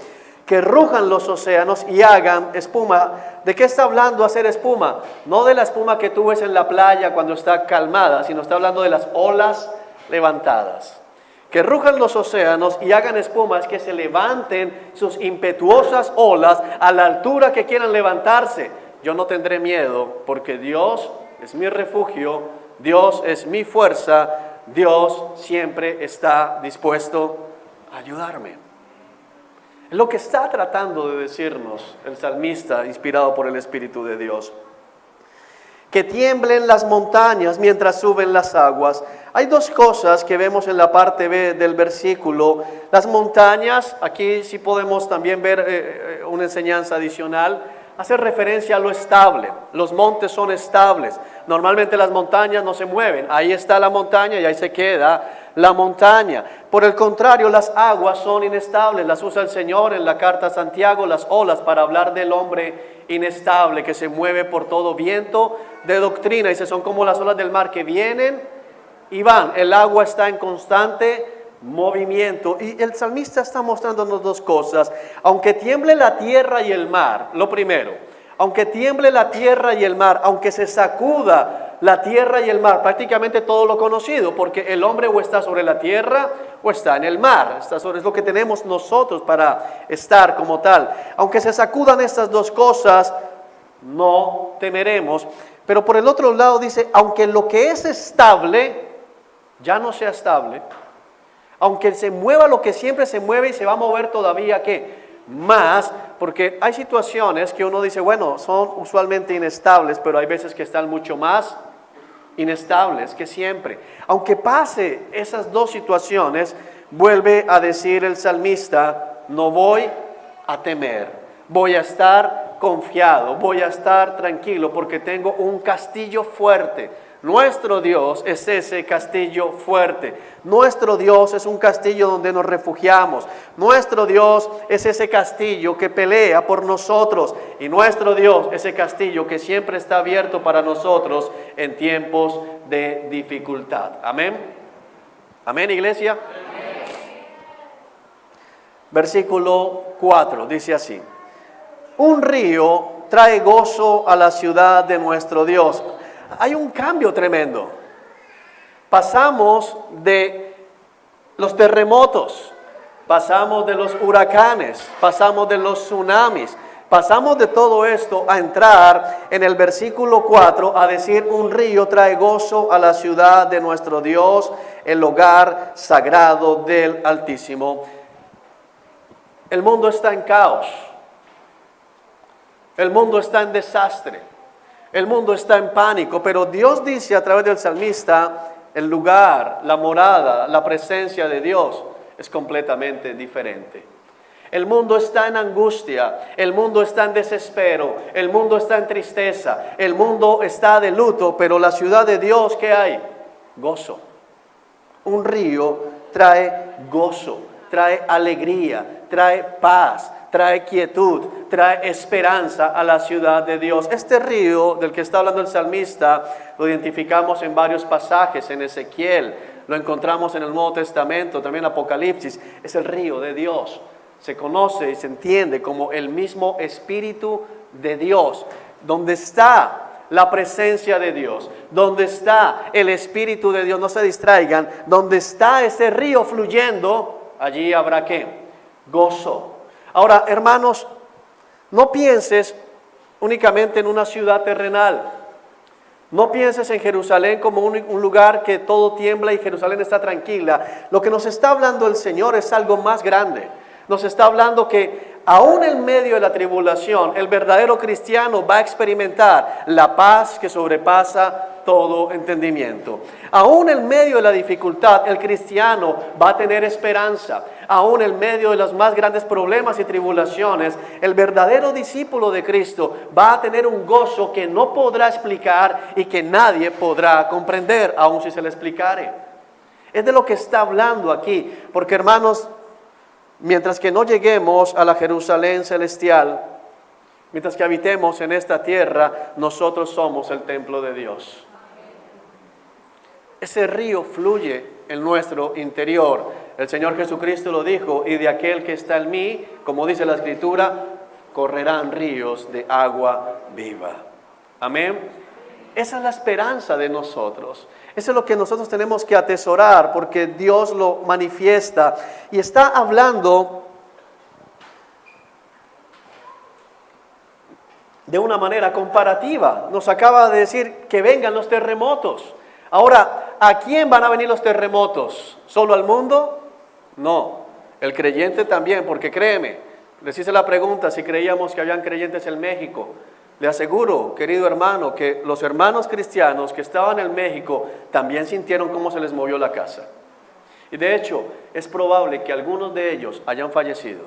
que rujan los océanos y hagan espuma. ¿De qué está hablando hacer espuma? No de la espuma que tú ves en la playa cuando está calmada, sino está hablando de las olas levantadas. Que rujan los océanos y hagan espuma, es que se levanten sus impetuosas olas a la altura que quieran levantarse. Yo no tendré miedo, porque Dios es mi refugio, Dios es mi fuerza, Dios siempre está dispuesto a ayudarme. Es lo que está tratando de decirnos el salmista, inspirado por el Espíritu de Dios. Que tiemblen las montañas mientras suben las aguas. Hay dos cosas que vemos en la parte B del versículo. Las montañas, aquí sí podemos también ver una enseñanza adicional, hace referencia a lo estable. Los montes son estables. Normalmente las montañas no se mueven. Ahí está la montaña y ahí se queda la montaña. Por el contrario, las aguas son inestables. Las usa el Señor en la carta a Santiago, las olas, para hablar del hombre inestable que se mueve por todo viento de doctrina. Dice, son como las olas del mar que vienen y van. El agua está en constante movimiento. Y el salmista está mostrándonos dos cosas. Aunque tiemble la tierra y el mar, lo primero, aunque tiemble la tierra y el mar, aunque se sacuda la tierra y el mar, prácticamente todo lo conocido, porque el hombre o está sobre la tierra o está en el mar, es lo que tenemos nosotros para estar como tal. Aunque se sacudan estas dos cosas, no temeremos. Pero por el otro lado dice, aunque lo que es estable ya no sea estable, aunque se mueva lo que siempre se mueve y se va a mover todavía, ¿qué? Más, porque hay situaciones que uno dice, bueno, son usualmente inestables, pero hay veces que están mucho más inestables que siempre. Aunque pase esas dos situaciones, vuelve a decir el salmista, no voy a temer, voy a estar confiado, voy a estar tranquilo, porque tengo un castillo fuerte. Nuestro Dios es ese castillo fuerte. Nuestro Dios es un castillo donde nos refugiamos. Nuestro Dios es ese castillo que pelea por nosotros. Y nuestro Dios es ese castillo que siempre está abierto para nosotros en tiempos de dificultad. Amén. Amén, iglesia. Amén. Versículo 4 dice así: un río trae gozo a la ciudad de nuestro Dios. Hay un cambio tremendo. Pasamos de los terremotos, pasamos de los huracanes, pasamos de los tsunamis, pasamos de todo esto a entrar en el versículo 4 a decir, un río trae gozo a la ciudad de nuestro Dios, el hogar sagrado del Altísimo. El mundo está en caos, el mundo está en desastre. El mundo está en pánico, pero Dios dice a través del salmista, el lugar, la morada, la presencia de Dios es completamente diferente. El mundo está en angustia, el mundo está en desespero, el mundo está en tristeza, el mundo está de luto, pero la ciudad de Dios, ¿qué hay? Gozo. Un río trae gozo, trae alegría, trae paz, trae quietud, trae esperanza a la ciudad de Dios. Este río del que está hablando el salmista lo identificamos en varios pasajes, en Ezequiel, lo encontramos en el Nuevo Testamento, también en Apocalipsis. Es el río de Dios. Se conoce y se entiende como el mismo Espíritu de Dios. Donde está la presencia de Dios, donde está el Espíritu de Dios, no se distraigan, donde está ese río fluyendo, allí habrá ¿qué? Gozo. Ahora, hermanos, no pienses únicamente en una ciudad terrenal. No pienses en Jerusalén como un lugar que todo tiembla y Jerusalén está tranquila. Lo que nos está hablando el Señor es algo más grande. Nos está hablando que aún en medio de la tribulación, el verdadero cristiano va a experimentar la paz que sobrepasa todo entendimiento. Aún en medio de la dificultad, el cristiano va a tener esperanza. Aún en medio de los más grandes problemas y tribulaciones, el verdadero discípulo de Cristo va a tener un gozo que no podrá explicar y que nadie podrá comprender, aun si se le explicare. Es de lo que está hablando aquí, porque hermanos, mientras que no lleguemos a la Jerusalén celestial, mientras que habitemos en esta tierra, nosotros somos el templo de Dios. Ese río fluye en nuestro interior. El Señor Jesucristo lo dijo, y de aquel que está en mí, como dice la Escritura, correrán ríos de agua viva. Amén. Esa es la esperanza de nosotros. Eso es lo que nosotros tenemos que atesorar, porque Dios lo manifiesta. Y está hablando de una manera comparativa. Nos acaba de decir que vengan los terremotos. Ahora, ¿a quién van a venir los terremotos? ¿Solo al mundo? No, el creyente también, porque créeme, les hice la pregunta si creíamos que habían creyentes en México. Le aseguro, querido hermano, que los hermanos cristianos que estaban en México también sintieron cómo se les movió la casa. Y de hecho, es probable que algunos de ellos hayan fallecido.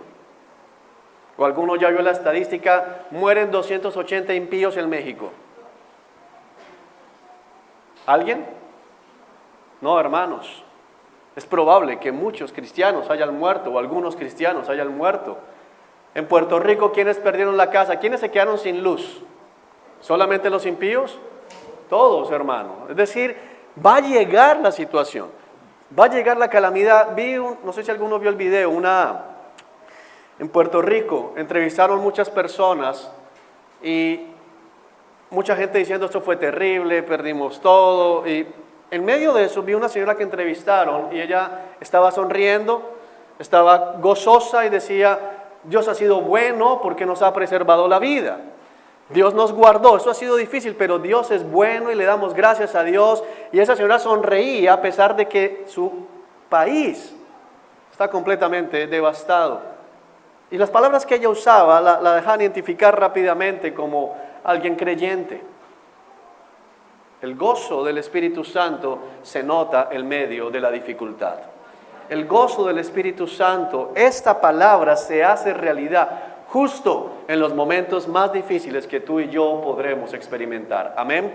O alguno ya vio la estadística, mueren 280 impíos en México. ¿Alguien? No, hermanos. Es probable que muchos cristianos hayan muerto o algunos cristianos hayan muerto. En Puerto Rico, ¿quiénes perdieron la casa? ¿Quiénes se quedaron sin luz? ¿Solamente los impíos? Todos, hermano. Es decir, va a llegar la situación, va a llegar la calamidad. No sé si alguno vio el video, en Puerto Rico entrevistaron muchas personas y mucha gente diciendo esto fue terrible, perdimos todo. Y en medio de eso vi una señora que entrevistaron y ella estaba sonriendo, estaba gozosa y decía, Dios ha sido bueno porque nos ha preservado la vida. Dios nos guardó, eso ha sido difícil, pero Dios es bueno y le damos gracias a Dios. Y esa señora sonreía a pesar de que su país está completamente devastado. Y las palabras que ella usaba la dejan identificar rápidamente como alguien creyente. El gozo del Espíritu Santo se nota en medio de la dificultad. El gozo del Espíritu Santo, esta palabra se hace realidad justo en los momentos más difíciles que tú y yo podremos experimentar. Amén.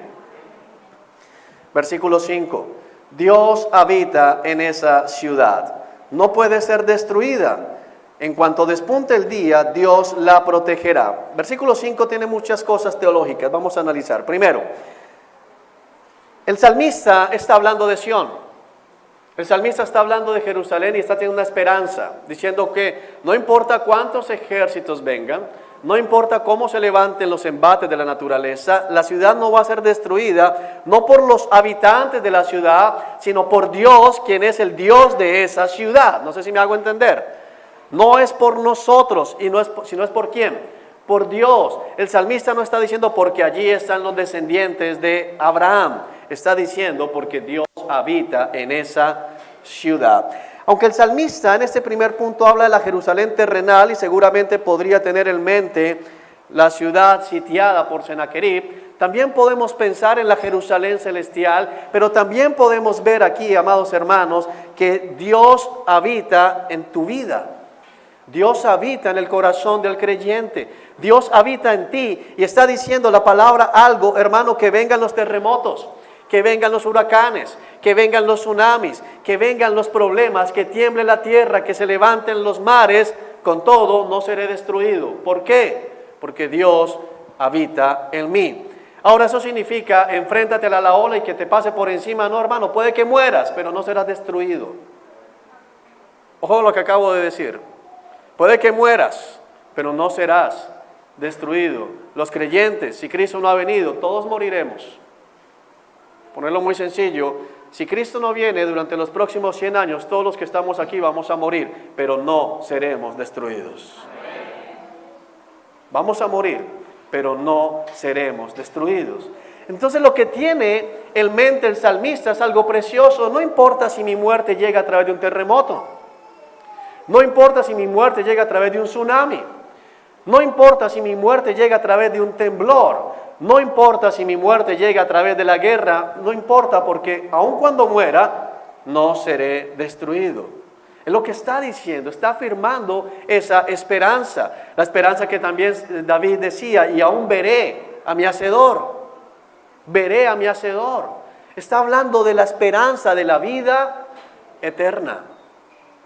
Versículo 5. Dios habita en esa ciudad. No puede ser destruida. En cuanto despunte el día, Dios la protegerá. Versículo 5 tiene muchas cosas teológicas. Vamos a analizar. Primero, el salmista está hablando de Sión. El salmista está hablando de Jerusalén y está teniendo una esperanza, diciendo que no importa cuántos ejércitos vengan, no importa cómo se levanten los embates de la naturaleza, la ciudad no va a ser destruida, no por los habitantes de la ciudad, sino por Dios, quien es el Dios de esa ciudad. No sé si me hago entender. No es por nosotros, sino es por quién. Por Dios. El salmista no está diciendo porque allí están los descendientes de Abraham. Está diciendo porque Dios habita en esa ciudad. Aunque el salmista en este primer punto habla de la Jerusalén terrenal y seguramente podría tener en mente la ciudad sitiada por Sennacherib, también podemos pensar en la Jerusalén celestial, pero también podemos ver aquí, amados hermanos, que Dios habita en tu vida. Dios habita en el corazón del creyente. Dios habita en ti y está diciendo la palabra algo, hermano, que vengan los terremotos, que vengan los huracanes, que vengan los tsunamis, que vengan los problemas, que tiemble la tierra, que se levanten los mares, con todo no seré destruido. ¿Por qué? Porque Dios habita en mí. Ahora eso significa, enfréntate a la ola y que te pase por encima. No, hermano, puede que mueras, pero no serás destruido. Ojo lo que acabo de decir. Puede que mueras, pero no serás destruido. Los creyentes, si Cristo no ha venido, todos moriremos. Ponerlo muy sencillo, si Cristo no viene durante los próximos 100 años, todos los que estamos aquí vamos a morir, pero no seremos destruidos. Vamos a morir, pero no seremos destruidos. Entonces lo que tiene en mente el salmista es algo precioso. No importa si mi muerte llega a través de un terremoto. No importa si mi muerte llega a través de un tsunami. No importa si mi muerte llega a través de un temblor. No importa si mi muerte llega a través de la guerra. No importa, porque aun cuando muera, no seré destruido. Es lo que está diciendo, está afirmando esa esperanza. La esperanza que también David decía, y aún veré a mi Hacedor. Veré a mi Hacedor. Está hablando de la esperanza de la vida eterna.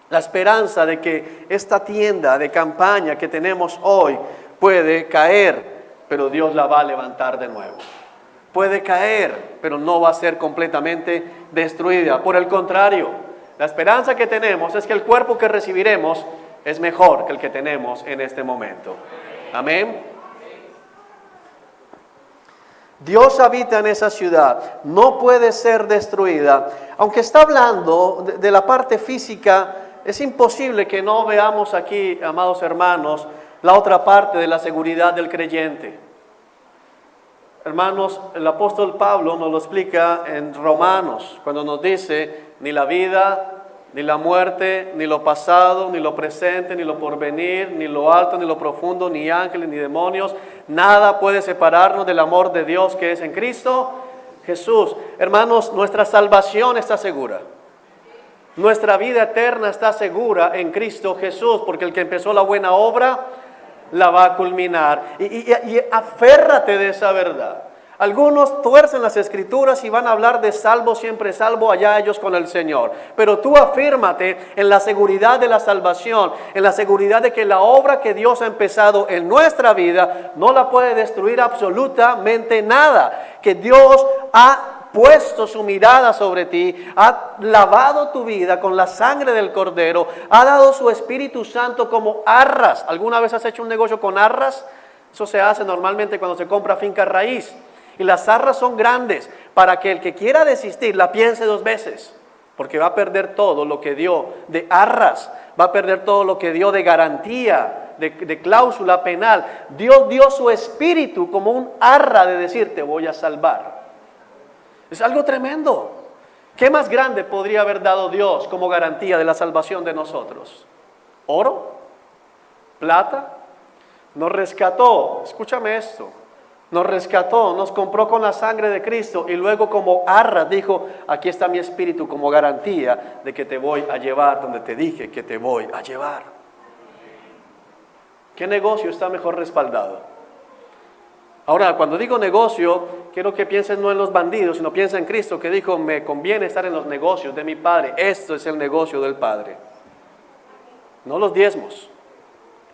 La esperanza de que esta tienda de campaña que tenemos hoy puede caer, pero Dios la va a levantar de nuevo. Puede caer, pero no va a ser completamente destruida. Por el contrario, La esperanza que tenemos es que el cuerpo que recibiremos es mejor que el que tenemos en este momento. Amén. Dios habita en esa ciudad, no puede ser destruida. Aunque está hablando de la parte física, es imposible que no veamos aquí, amados hermanos, la otra parte de la seguridad del creyente. Hermanos, el apóstol Pablo nos lo explica en Romanos, cuando nos dice, ni la vida, ni la muerte, ni lo pasado, ni lo presente, ni lo porvenir, ni lo alto, ni lo profundo, ni ángeles, ni demonios, nada puede separarnos del amor de Dios que es en Cristo Jesús. Hermanos, nuestra salvación está segura. Nuestra vida eterna está segura en Cristo Jesús, porque el que empezó la buena obra la va a culminar. Y aférrate de esa verdad. Algunos tuercen las escrituras y van a hablar de salvo, siempre salvo, allá ellos con el Señor. Pero tú afírmate en la seguridad de la salvación, en la seguridad de que la obra que Dios ha empezado en nuestra vida no la puede destruir absolutamente nada. Que Dios ha puesto su mirada sobre ti, ha lavado tu vida con la sangre del Cordero, ha dado su Espíritu Santo como arras. ¿Alguna vez has hecho un negocio con arras? Eso se hace normalmente cuando se compra finca raíz. Y las arras son grandes para que el que quiera desistir la piense dos veces, porque va a perder todo lo que dio de arras, va a perder todo lo que dio de garantía, de cláusula penal. Dios dio su Espíritu como un arra de decir, te voy a salvar. Es algo tremendo. ¿Qué más grande podría haber dado Dios como garantía de la salvación de nosotros? ¿Oro? ¿Plata? Nos rescató, escúchame esto, nos rescató, nos compró con la sangre de Cristo y luego como arra dijo, aquí está mi Espíritu como garantía de que te voy a llevar donde te dije que te voy a llevar. ¿Qué negocio está mejor respaldado? Ahora, cuando digo negocio, quiero que piensen no en los bandidos, sino piensa en Cristo que dijo, me conviene estar en los negocios de mi Padre. Esto es el negocio del Padre. No los diezmos,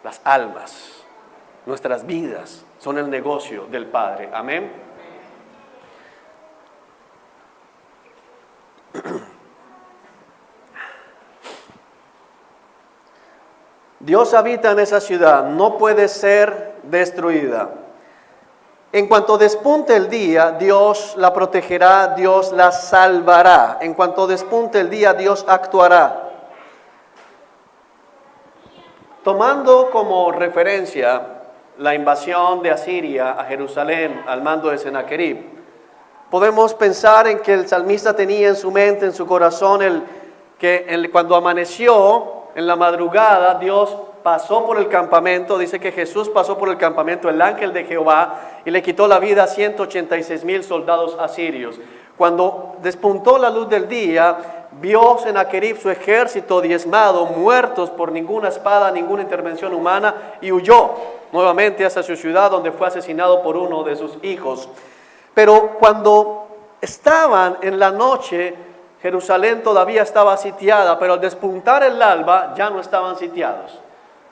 las almas, nuestras vidas son el negocio del Padre. Amén. Dios habita en esa ciudad, no puede ser destruida. En cuanto despunte el día, Dios la protegerá, Dios la salvará. En cuanto despunte el día, Dios actuará. Tomando como referencia la invasión de Asiria a Jerusalén al mando de Sennacherib, podemos pensar en que el salmista tenía en su mente, en su corazón, cuando amaneció en la madrugada, Dios pasó por el campamento, dice que Jesús pasó por el campamento, el ángel de Jehová, y le quitó la vida a 186,000 soldados asirios. Cuando despuntó la luz del día, vio Sennacherib su ejército diezmado, muertos por ninguna espada, ninguna intervención humana, y huyó nuevamente hacia su ciudad, donde fue asesinado por uno de sus hijos. Pero cuando estaban en la noche, Jerusalén todavía estaba sitiada, pero al despuntar el alba ya no estaban sitiados.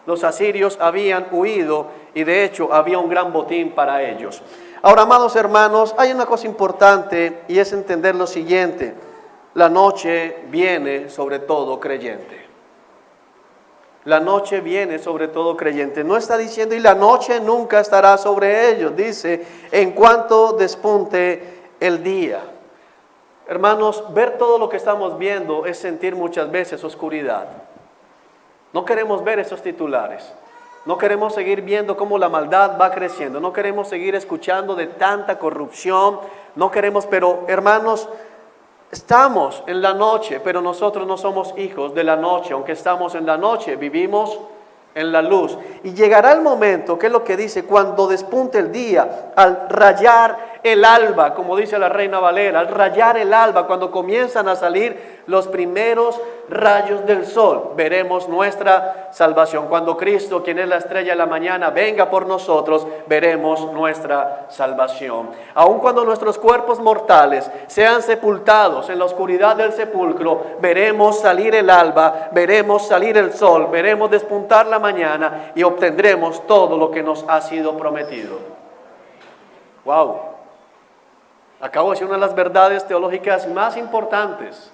Los asirios habían huido y de hecho había un gran botín para ellos. Ahora, amados hermanos, hay una cosa importante y es entender lo siguiente. La noche viene sobre todo creyente. La noche viene sobre todo creyente. No está diciendo y la noche nunca estará sobre ellos. Dice, en cuanto despunte el día. Hermanos, ver todo lo que estamos viendo es sentir muchas veces oscuridad. No queremos ver esos titulares. No queremos seguir viendo cómo la maldad va creciendo. No queremos seguir escuchando de tanta corrupción. No queremos, pero hermanos, estamos en la noche, pero nosotros no somos hijos de la noche. Aunque estamos en la noche, vivimos en la luz. Y llegará el momento, que es lo que dice, cuando despunte el día, al rayar el alba, como dice la Reina Valera, al rayar el alba, cuando comienzan a salir los primeros rayos del sol, veremos nuestra salvación. Cuando Cristo, quien es la estrella de la mañana, venga por nosotros, veremos nuestra salvación. Aun cuando nuestros cuerpos mortales sean sepultados en la oscuridad del sepulcro, veremos salir el alba, veremos salir el sol, veremos despuntar la mañana y obtendremos todo lo que nos ha sido prometido. Wow. Acabo de decir una de las verdades teológicas más importantes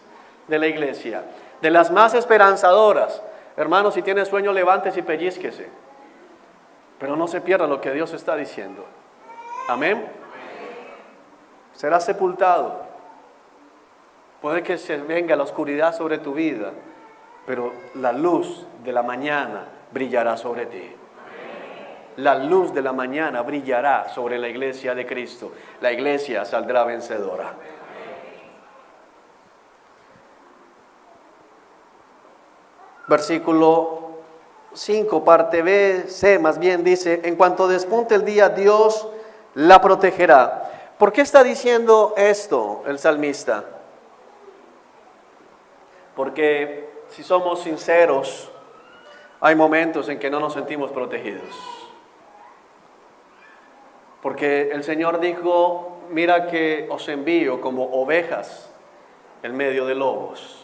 de la iglesia. de las más esperanzadoras. Hermano, si tiene sueño, levántese y pellizquese. Pero no se pierda lo que Dios está diciendo. Amén. Será sepultado. Puede que se venga la oscuridad sobre tu vida, pero la luz de la mañana brillará sobre ti. La luz de la mañana brillará sobre la iglesia de Cristo. La iglesia saldrá vencedora. Versículo 5, parte B, C, más bien dice, en cuanto despunte el día, Dios la protegerá. ¿Por qué está diciendo esto el salmista? Porque si somos sinceros, hay momentos en que no nos sentimos protegidos. Porque el Señor dijo, mira que os envío como ovejas en medio de lobos.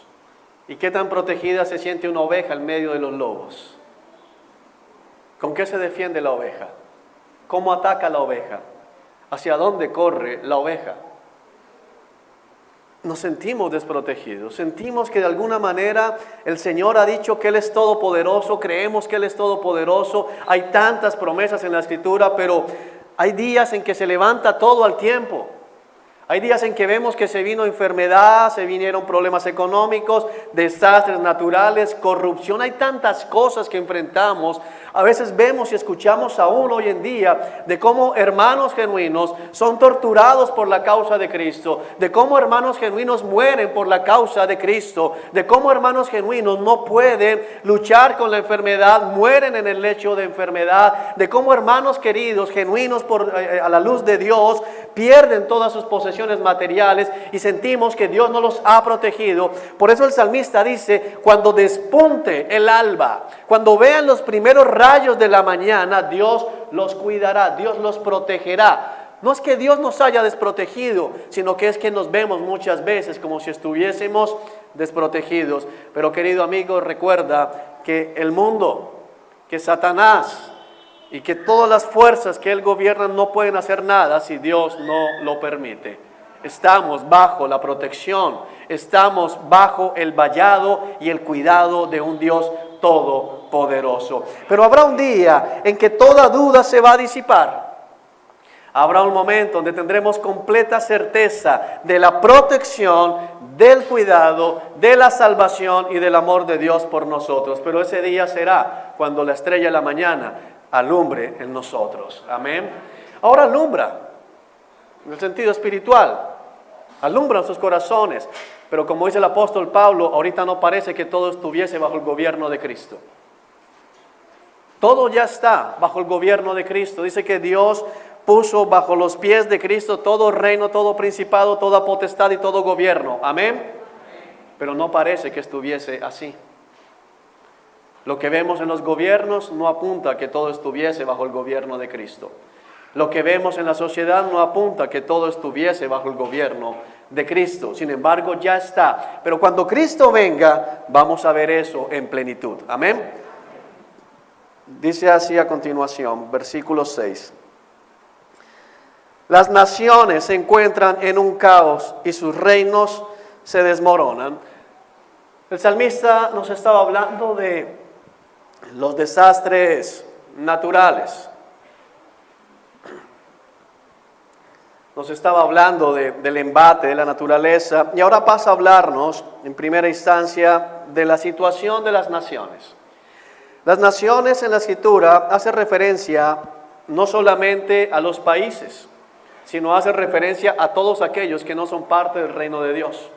¿Y qué tan protegida se siente una oveja en medio de los lobos? ¿Con qué se defiende la oveja? ¿Cómo ataca la oveja? ¿Hacia dónde corre la oveja? Nos sentimos desprotegidos, sentimos que de alguna manera el Señor ha dicho que Él es todopoderoso, creemos que Él es todopoderoso, hay tantas promesas en la Escritura, pero hay días en que se levanta todo al tiempo. Hay días en que vemos que se vino enfermedad, se vinieron problemas económicos, desastres naturales, corrupción. Hay tantas cosas que enfrentamos. A veces vemos y escuchamos aún hoy en día de cómo hermanos genuinos son torturados por la causa de Cristo, de cómo hermanos genuinos mueren por la causa de Cristo, de cómo hermanos genuinos no pueden luchar con la enfermedad, mueren en el lecho de enfermedad, de cómo hermanos queridos, genuinos a la luz de Dios, pierden todas sus posesiones materiales y sentimos que Dios no los ha protegido. Por eso el salmista dice, cuando despunte el alba, cuando vean los primeros rayos de la mañana, Dios los cuidará, Dios los protegerá. No es que Dios nos haya desprotegido, sino que es que nos vemos muchas veces como si estuviésemos desprotegidos. Pero querido amigo, recuerda que el mundo, que Satanás y que todas las fuerzas que él gobierna no pueden hacer nada si Dios no lo permite. Estamos bajo la protección, estamos bajo el vallado y el cuidado de un Dios todopoderoso. Pero habrá un día en que toda duda se va a disipar. Habrá un momento donde tendremos completa certeza de la protección, del cuidado, de la salvación y del amor de Dios por nosotros. Pero ese día será cuando la estrella de la mañana alumbre en nosotros. Amén. Ahora alumbra en el sentido espiritual. Alumbra en sus corazones. Pero como dice el apóstol Pablo, ahorita no parece que todo estuviese bajo el gobierno de Cristo. Todo ya está bajo el gobierno de Cristo. Dice que Dios puso bajo los pies de Cristo todo reino, todo principado, toda potestad y todo gobierno. Amén. Pero no parece que estuviese así. Lo que vemos en los gobiernos no apunta a que todo estuviese bajo el gobierno de Cristo. Lo que vemos en la sociedad no apunta a que todo estuviese bajo el gobierno de Cristo. Sin embargo, ya está. Pero cuando Cristo venga, vamos a ver eso en plenitud. Amén. Dice así a continuación, versículo 6. Las naciones se encuentran en un caos y sus reinos se desmoronan. El salmista nos estaba hablando de los desastres naturales. Nos estaba hablando del embate de la naturaleza y ahora pasa a hablarnos en primera instancia de la situación de las naciones. Las naciones en la Escritura hace referencia no solamente a los países, sino hace referencia a todos aquellos que no son parte del reino de Dios.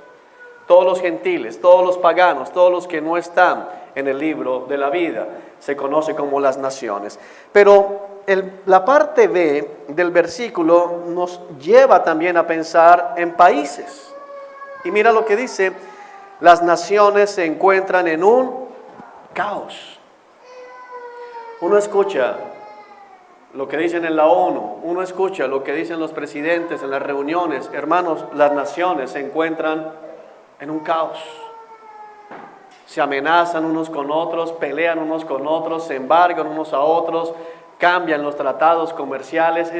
Todos los gentiles, todos los paganos, todos los que no están en el libro de la vida, se conoce como las naciones. Pero la parte B del versículo nos lleva también a pensar en países. Y mira lo que dice, las naciones se encuentran en un caos. Uno escucha lo que dicen en la ONU, uno escucha lo que dicen los presidentes en las reuniones. Hermanos, las naciones se encuentran en un caos. Se amenazan unos con otros, pelean unos con otros, se embargan unos a otros, cambian los tratados comerciales,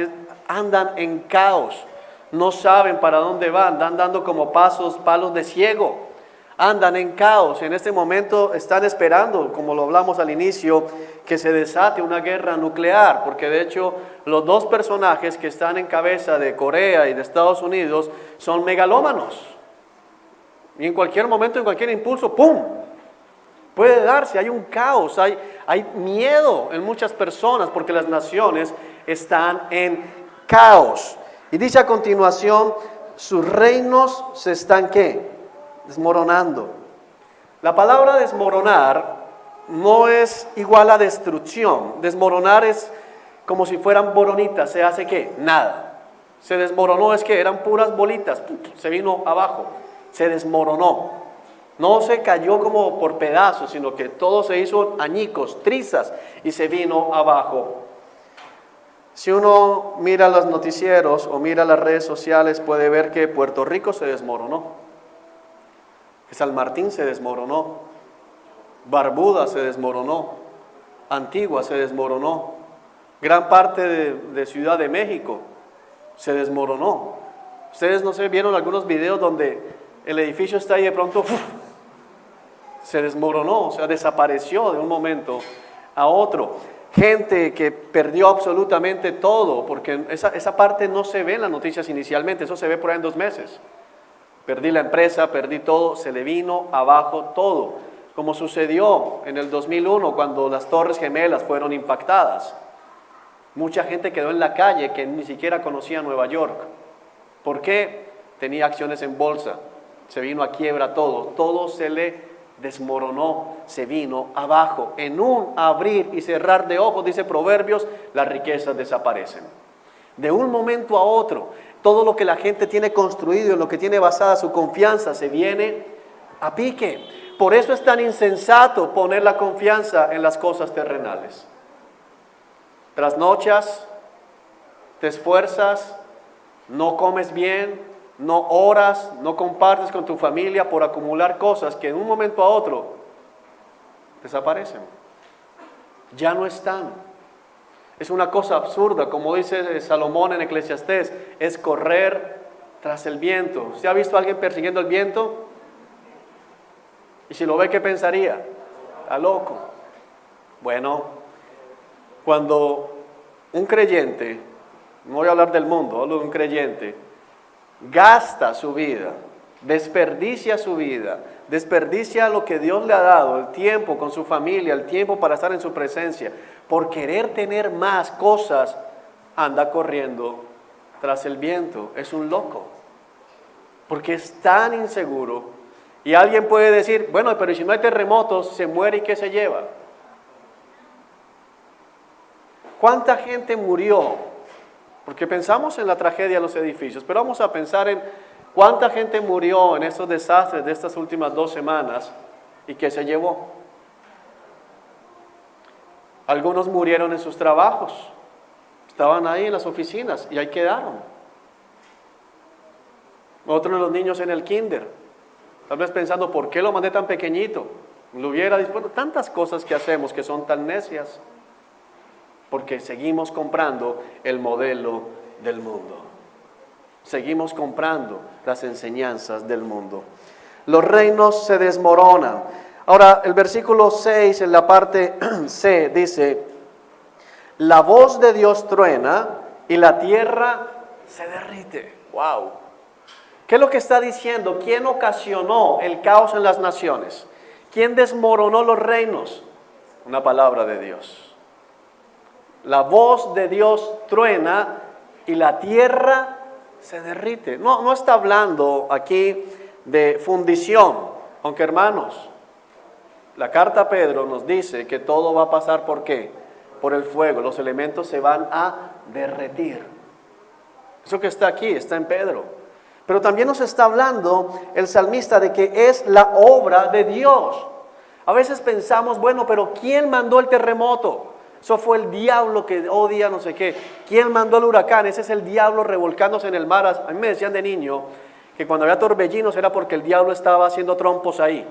andan en caos, no saben para dónde van, andan dando como palos de ciego. andan en caos. En este momento están esperando, como lo hablamos al inicio, que se desate una guerra nuclear, porque de hecho los dos personajes que están en cabeza de Corea y de Estados Unidos son megalómanos. Y en cualquier momento, en cualquier impulso, ¡pum!, puede darse. Hay un caos, hay miedo en muchas personas porque las naciones están en caos. Y dice a continuación, sus reinos se están, ¿qué?, desmoronando. La palabra desmoronar no es igual a destrucción. Desmoronar es como si fueran boronitas. Se hace ¿qué? Nada. Se desmoronó, es que eran puras bolitas, se vino abajo, se desmoronó. No se cayó como por pedazos, sino que todo se hizo añicos, trizas, y se vino abajo. Si uno mira los noticieros o mira las redes sociales, puede ver que Puerto Rico se desmoronó, que San Martín se desmoronó, Barbuda se desmoronó, Antigua se desmoronó, gran parte de Ciudad de México se desmoronó. Ustedes, no sé, vieron algunos videos donde el edificio está ahí y de pronto se desmoronó, o sea, desapareció de un momento a otro. Gente que perdió absolutamente todo, porque esa parte no se ve en las noticias inicialmente, eso se ve por ahí en 2 meses. Perdí la empresa, perdí todo, se le vino abajo todo, como sucedió en el 2001 cuando las Torres Gemelas fueron impactadas. Mucha gente quedó en la calle que ni siquiera conocía Nueva York. ¿Por qué? Tenía acciones en bolsa, se vino a quiebra todo se le desmoronó, se vino abajo. En un abrir y cerrar de ojos, dice Proverbios, las riquezas desaparecen. De un momento a otro, todo lo que la gente tiene construido, en lo que tiene basada su confianza, se viene a pique. Por eso es tan insensato poner la confianza en las cosas terrenales. Trasnochas, te esfuerzas, no comes bien, no oras, no compartes con tu familia por acumular cosas que en un momento a otro desaparecen. Ya no están. Es una cosa absurda, como dice Salomón en Eclesiastés, es correr tras el viento. ¿Se ha visto a alguien persiguiendo el viento? Y si lo ve, ¿qué pensaría? Está loco. Bueno, cuando un creyente, no voy a hablar del mundo, hablo de un creyente, gasta su vida, desperdicia su vida, desperdicia lo que Dios le ha dado, el tiempo con su familia, el tiempo para estar en su presencia, por querer tener más cosas, anda corriendo tras el viento. Es un loco, porque es tan inseguro. Y alguien puede decir, bueno, pero si no hay terremotos, se muere y ¿qué se lleva? ¿Cuánta gente murió? Porque pensamos en la tragedia de los edificios, pero vamos a pensar en cuánta gente murió en estos desastres de estas últimas 2 semanas y qué se llevó. Algunos murieron en sus trabajos, estaban ahí en las oficinas y ahí quedaron. Otros de los niños en el kinder, tal vez pensando, ¿por qué lo mandé tan pequeñito? Lo hubiera dispuesto. Tantas cosas que hacemos que son tan necias, porque seguimos comprando el modelo del mundo. Seguimos comprando las enseñanzas del mundo. Los reinos se desmoronan. Ahora, el versículo 6, en la parte C, dice, la voz de Dios truena y la tierra se derrite. ¡Wow! ¿Qué es lo que está diciendo? ¿Quién ocasionó el caos en las naciones? ¿Quién desmoronó los reinos? Una palabra de Dios. La voz de Dios truena y la tierra se derrite. No está hablando aquí de fundición, aunque hermanos, la carta a Pedro nos dice que todo va a pasar ¿por qué? Por el fuego, los elementos se van a derretir. Eso que está aquí, está en Pedro. Pero también nos está hablando el salmista de que es la obra de Dios. A veces pensamos, bueno, pero ¿quién mandó el terremoto? Eso fue el diablo que odia no sé qué. ¿Quién mandó el huracán? Ese es el diablo revolcándose en el mar. A mí me decían de niño que cuando había torbellinos era porque el diablo estaba haciendo trompos ahí.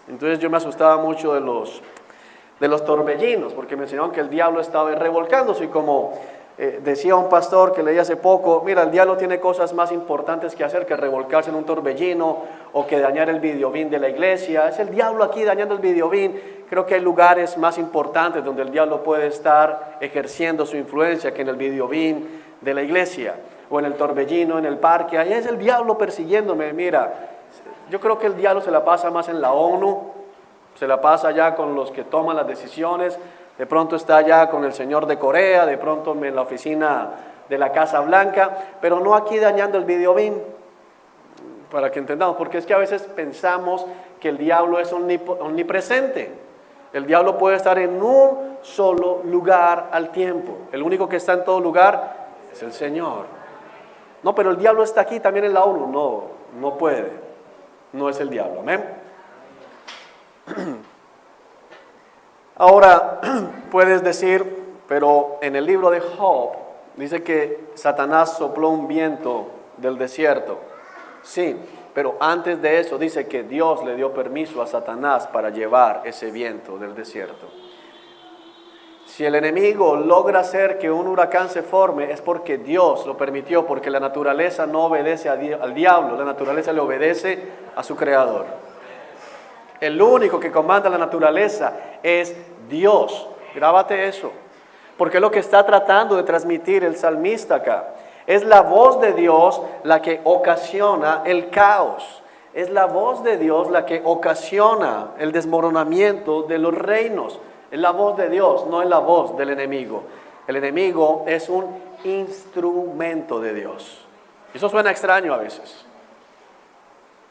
Entonces yo me asustaba mucho de los torbellinos, porque me enseñaron que el diablo estaba revolcándose. Y como Decía un pastor que leí hace poco, mira, el diablo tiene cosas más importantes que hacer que revolcarse en un torbellino o que dañar el videobeam de la iglesia. Es el diablo aquí dañando el videobeam. Creo que hay lugares más importantes donde el diablo puede estar ejerciendo su influencia que en el videobeam de la iglesia o en el torbellino, en el parque. Ahí es el diablo persiguiéndome. Mira, yo creo que el diablo se la pasa más en la ONU, se la pasa ya con los que toman las decisiones. De pronto está allá con el señor de Corea, de pronto en la oficina de la Casa Blanca, pero no aquí dañando el videobeam, para que entendamos, porque es que a veces pensamos que el diablo es omnipresente. El diablo puede estar en un solo lugar al tiempo. El único que está en todo lugar es el Señor. No, pero el diablo está aquí también en la ONU. No puede. No es el diablo. Amén. Ahora, puedes decir, pero en el libro de Job dice que Satanás sopló un viento del desierto. Sí, pero antes de eso dice que Dios le dio permiso a Satanás para llevar ese viento del desierto. Si el enemigo logra hacer que un huracán se forme, es porque Dios lo permitió, porque la naturaleza no obedece al diablo, la naturaleza le obedece a su creador. El único que comanda la naturaleza es Dios. Grábate eso. Porque es lo que está tratando de transmitir el salmista acá. Es la voz de Dios la que ocasiona el caos. Es la voz de Dios la que ocasiona el desmoronamiento de los reinos. Es la voz de Dios, no es la voz del enemigo. El enemigo es un instrumento de Dios. Eso suena extraño a veces.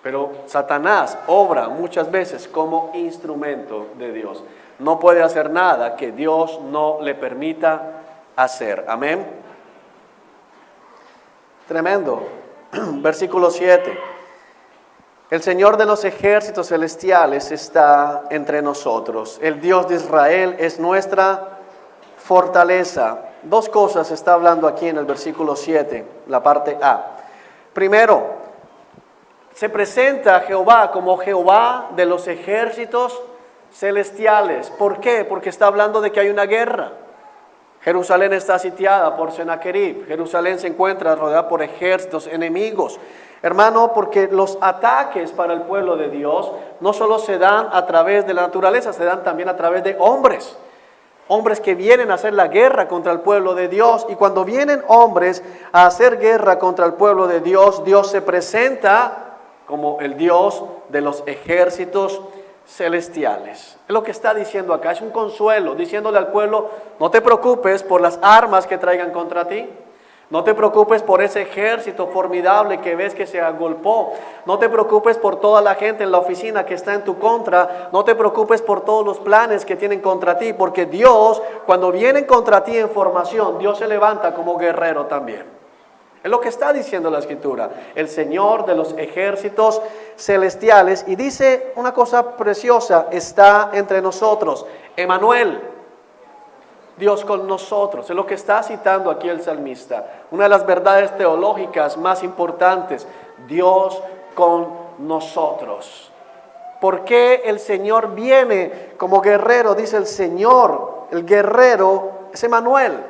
Pero Satanás obra muchas veces como instrumento de Dios. No puede hacer nada que Dios no le permita hacer. Amén. Tremendo. Versículo 7. El Señor de los ejércitos celestiales está entre nosotros. El Dios de Israel es nuestra fortaleza. Dos cosas está hablando aquí en el versículo 7, la parte A. Primero, se presenta a Jehová como Jehová de los ejércitos celestiales. ¿Por qué? Porque está hablando de que hay una guerra. Jerusalén está sitiada por Sennacherib. Jerusalén se encuentra rodeada por ejércitos enemigos. Hermano, porque los ataques para el pueblo de Dios no solo se dan a través de la naturaleza, se dan también a través de hombres. Hombres que vienen a hacer la guerra contra el pueblo de Dios. Y cuando vienen hombres a hacer guerra contra el pueblo de Dios, Dios se presenta como el Dios de los ejércitos celestiales. Es lo que está diciendo acá, es un consuelo, diciéndole al pueblo, no te preocupes por las armas que traigan contra ti. No te preocupes por ese ejército formidable que ves que se agolpó. No te preocupes por toda la gente en la oficina que está en tu contra. No te preocupes por todos los planes que tienen contra ti. Porque Dios, cuando vienen contra ti en formación, Dios se levanta como guerrero también. Es lo que está diciendo la Escritura. El Señor de los ejércitos celestiales. Y dice una cosa preciosa, está entre nosotros. Emmanuel. Dios con nosotros, es lo que está citando aquí el salmista. Una de las verdades teológicas más importantes, Dios con nosotros. ¿Por qué el Señor viene como guerrero? Dice el Señor, el guerrero es Emmanuel.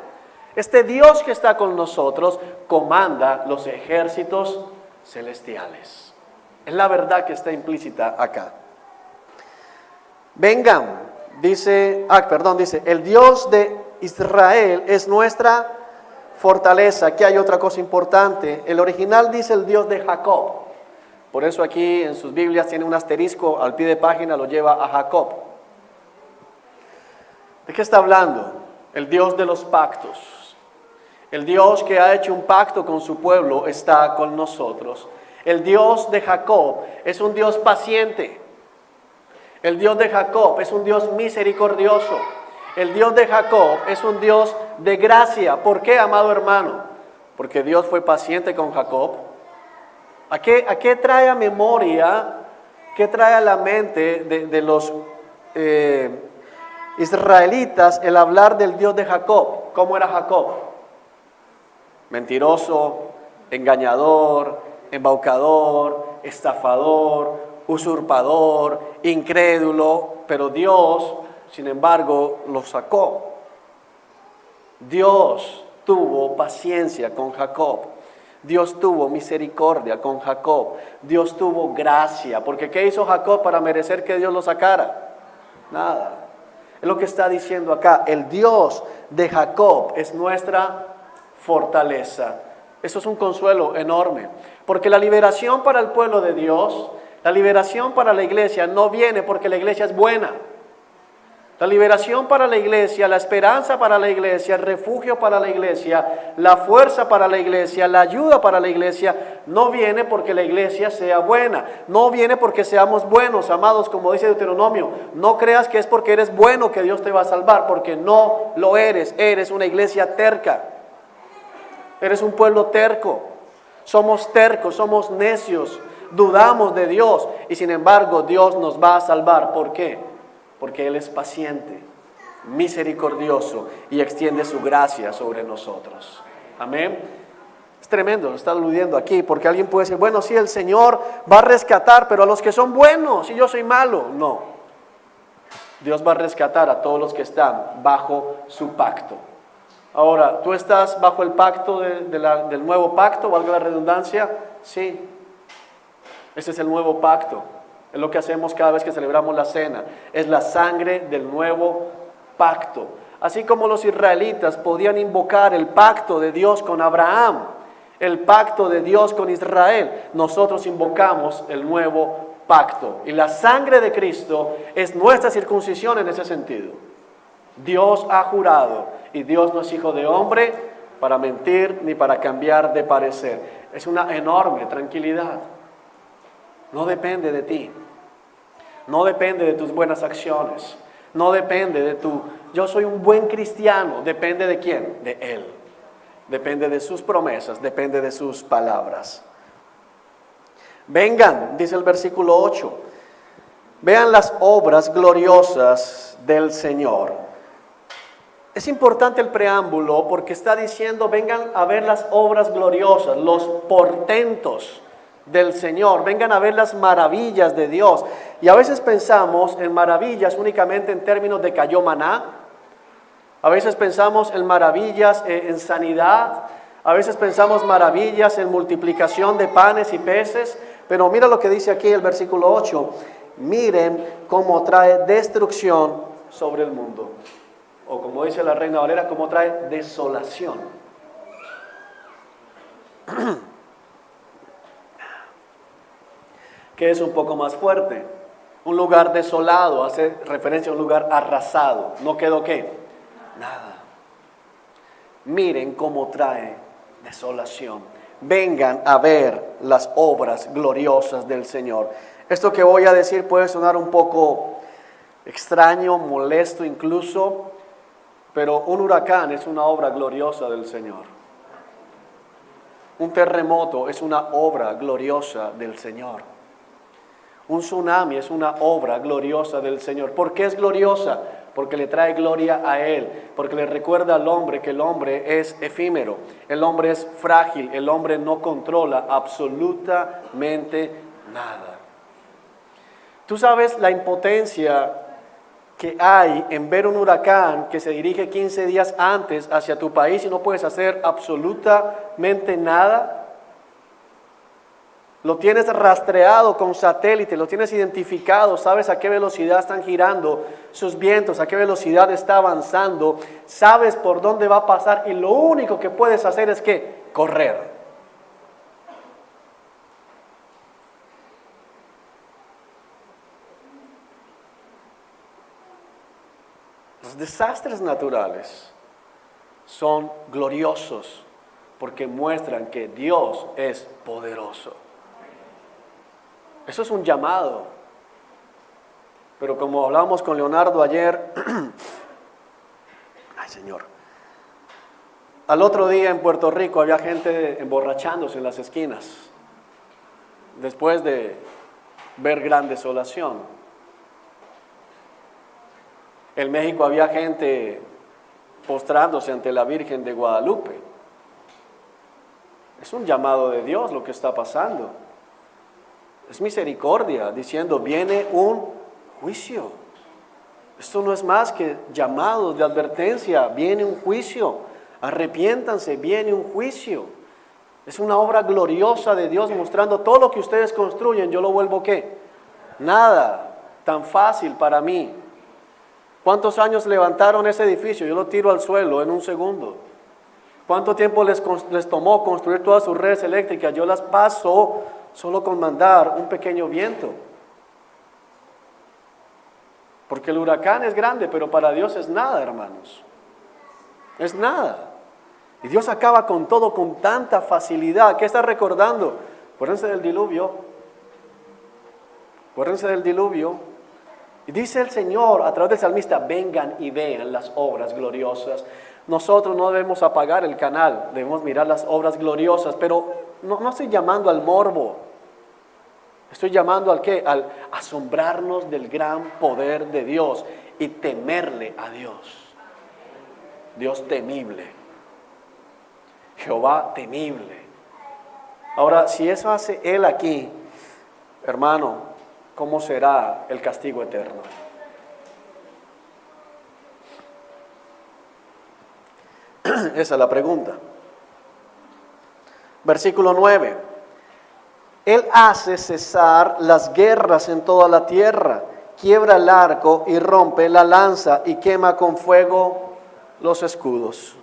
Este Dios que está con nosotros comanda los ejércitos celestiales. Es la verdad que está implícita acá. Vengan. Dice, el Dios de Israel es nuestra fortaleza. Aquí hay otra cosa importante. El original dice el Dios de Jacob. Por eso aquí en sus Biblias tiene un asterisco al pie de página, lo lleva a Jacob. ¿De qué está hablando? El Dios de los pactos. El Dios que ha hecho un pacto con su pueblo está con nosotros. El Dios de Jacob es un Dios paciente. El Dios de Jacob es un Dios misericordioso. El Dios de Jacob es un Dios de gracia. ¿Por qué, amado hermano? Porque Dios fue paciente con Jacob. ¿A qué trae a memoria, qué trae a la mente de los israelitas el hablar del Dios de Jacob? ¿Cómo era Jacob? Mentiroso, engañador, embaucador, estafador, usurpador, incrédulo, pero Dios, sin embargo, lo sacó. Dios tuvo paciencia con Jacob. Dios tuvo misericordia con Jacob. Dios tuvo gracia. Porque ¿qué hizo Jacob para merecer que Dios lo sacara? Nada. Es lo que está diciendo acá. El Dios de Jacob es nuestra fortaleza. Eso es un consuelo enorme. Porque la liberación para el pueblo de Dios, la liberación para la iglesia no viene porque la iglesia es buena. La liberación para la iglesia, la esperanza para la iglesia, el refugio para la iglesia, la fuerza para la iglesia, la ayuda para la iglesia, no viene porque la iglesia sea buena. No viene porque seamos buenos, amados, como dice Deuteronomio. No creas que es porque eres bueno que Dios te va a salvar, porque no lo eres. Eres una iglesia terca. Eres un pueblo terco. Somos tercos, somos necios, dudamos de Dios y sin embargo Dios nos va a salvar. ¿Por qué? Porque Él es paciente, misericordioso y extiende su gracia sobre nosotros. Amén. Es tremendo, lo está aludiendo aquí, porque alguien puede decir, bueno, sí, el Señor va a rescatar, pero a los que son buenos, y yo soy malo. No. Dios va a rescatar a todos los que están bajo su pacto. Ahora, ¿tú estás bajo el pacto del nuevo pacto, valga la redundancia? Sí. Ese es el nuevo pacto. Es lo que hacemos cada vez que celebramos la cena. Es la sangre del nuevo pacto. Así como los israelitas podían invocar el pacto de Dios con Abraham, el pacto de Dios con Israel, nosotros invocamos el nuevo pacto. Y la sangre de Cristo es nuestra circuncisión en ese sentido. Dios ha jurado y Dios no es hijo de hombre para mentir ni para cambiar de parecer. Es una enorme tranquilidad. No depende de ti, no depende de tus buenas acciones, no depende de yo soy un buen cristiano, depende de quién, de Él, depende de sus promesas, depende de sus palabras. Vengan, dice el versículo 8, vean las obras gloriosas del Señor. Es importante el preámbulo porque está diciendo, vengan a ver las obras gloriosas, los portentos del Señor, vengan a ver las maravillas de Dios. Y a veces pensamos en maravillas únicamente en términos de cayó maná, a veces pensamos en maravillas en sanidad, a veces pensamos maravillas en multiplicación de panes y peces, pero mira lo que dice aquí el versículo 8, miren cómo trae destrucción sobre el mundo, o como dice la Reina Valera, cómo trae desolación. Que es un poco más fuerte. Un lugar desolado hace referencia a un lugar arrasado. ¿No quedó qué? Nada. Miren cómo trae desolación. Vengan a ver las obras gloriosas del Señor. Esto que voy a decir puede sonar un poco extraño, molesto incluso, pero un huracán es una obra gloriosa del Señor. Un terremoto es una obra gloriosa del Señor. Un tsunami es una obra gloriosa del Señor. ¿Por qué es gloriosa? Porque le trae gloria a Él, porque le recuerda al hombre que el hombre es efímero, el hombre es frágil, el hombre no controla absolutamente nada. Tú sabes la impotencia que hay en ver un huracán que se dirige 15 días antes hacia tu país y no puedes hacer absolutamente nada. Lo tienes rastreado con satélite, lo tienes identificado, sabes a qué velocidad están girando sus vientos, a qué velocidad está avanzando, sabes por dónde va a pasar y lo único que puedes hacer es ¿qué? Correr. Los desastres naturales son gloriosos porque muestran que Dios es poderoso. Eso es un llamado. Pero como hablábamos con Leonardo ayer, ay Señor, al otro día en Puerto Rico había gente emborrachándose en las esquinas, después de ver gran desolación. En México había gente postrándose ante la Virgen de Guadalupe. Es un llamado de Dios lo que está pasando. Es misericordia, diciendo, viene un juicio. Esto no es más que llamado de advertencia, viene un juicio. Arrepiéntanse, viene un juicio. Es una obra gloriosa de Dios mostrando todo lo que ustedes construyen. Yo lo vuelvo ¿qué? Nada, tan fácil para mí. ¿Cuántos años levantaron ese edificio? Yo lo tiro al suelo en un segundo. ¿Cuánto tiempo les tomó construir todas sus redes eléctricas? Yo las paso solo con mandar un pequeño viento. Porque el huracán es grande, pero para Dios es nada, hermanos. Es nada. Y Dios acaba con todo con tanta facilidad. ¿Qué está recordando? Acuérdense del diluvio. Acuérdense del diluvio. Y dice el Señor a través del salmista, vengan y vean las obras gloriosas. Nosotros no debemos apagar el canal, debemos mirar las obras gloriosas, pero no estoy llamando al morbo. Estoy llamando al ¿qué? Al asombrarnos del gran poder de Dios y temerle a Dios. Dios temible. Jehová temible. Ahora, si eso hace Él aquí, hermano, ¿cómo será el castigo eterno? Esa es la pregunta. Versículo 9. Él hace cesar las guerras en toda la tierra, quiebra el arco y rompe la lanza y quema con fuego los escudos.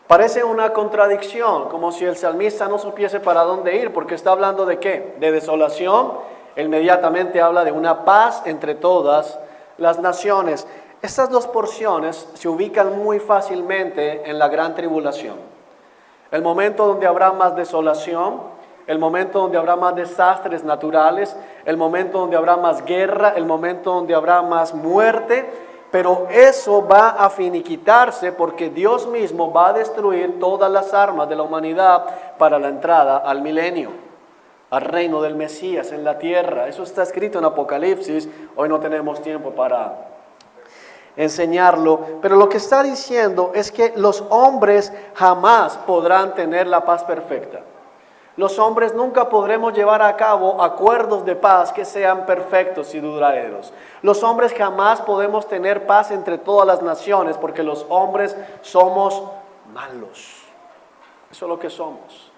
Parece una contradicción, como si el salmista no supiese para dónde ir, porque está hablando de ¿qué? De desolación. Inmediatamente habla de una paz entre todas las naciones. Estas dos porciones se ubican muy fácilmente en la gran tribulación. El momento donde habrá más desolación, el momento donde habrá más desastres naturales, el momento donde habrá más guerra, el momento donde habrá más muerte, pero eso va a finiquitarse porque Dios mismo va a destruir todas las armas de la humanidad para la entrada al milenio, al reino del Mesías en la tierra. Eso está escrito en Apocalipsis. Hoy no tenemos tiempo para enseñarlo, pero lo que está diciendo es que los hombres jamás podrán tener la paz perfecta. Los hombres nunca podremos llevar a cabo acuerdos de paz que sean perfectos y duraderos. Los hombres jamás podemos tener paz entre todas las naciones porque los hombres somos malos. Eso es lo que somos.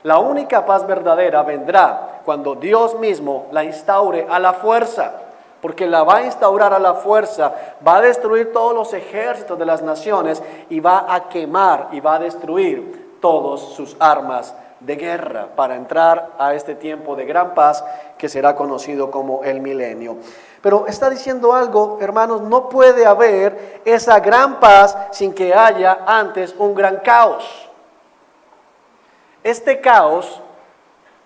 La única paz verdadera vendrá cuando Dios mismo la instaure a la fuerza, porque la va a instaurar a la fuerza, va a destruir todos los ejércitos de las naciones y va a quemar y va a destruir todas sus armas de guerra para entrar a este tiempo de gran paz que será conocido como el milenio. Pero está diciendo algo, hermanos, no puede haber esa gran paz sin que haya antes un gran caos. Este caos,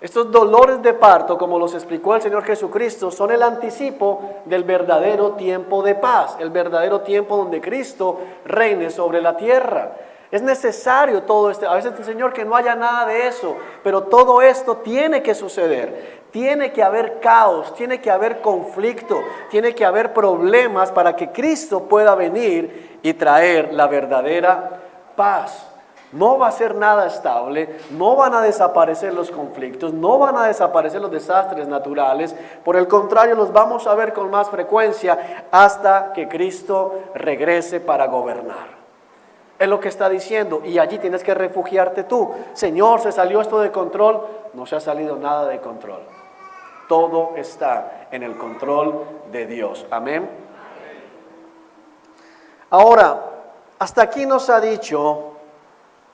estos dolores de parto, como los explicó el Señor Jesucristo, son el anticipo del verdadero tiempo de paz, el verdadero tiempo donde Cristo reine sobre la tierra. Es necesario todo esto. A veces el Señor que no haya nada de eso, pero todo esto tiene que suceder. Tiene que haber caos, tiene que haber conflicto, tiene que haber problemas para que Cristo pueda venir y traer la verdadera paz. No va a ser nada estable, no van a desaparecer los conflictos, no van a desaparecer los desastres naturales. Por el contrario, los vamos a ver con más frecuencia hasta que Cristo regrese para gobernar. Es lo que está diciendo, y allí tienes que refugiarte tú. Señor, ¿se salió esto de control? No se ha salido nada de control. Todo está en el control de Dios. Amén. Ahora, hasta aquí nos ha dicho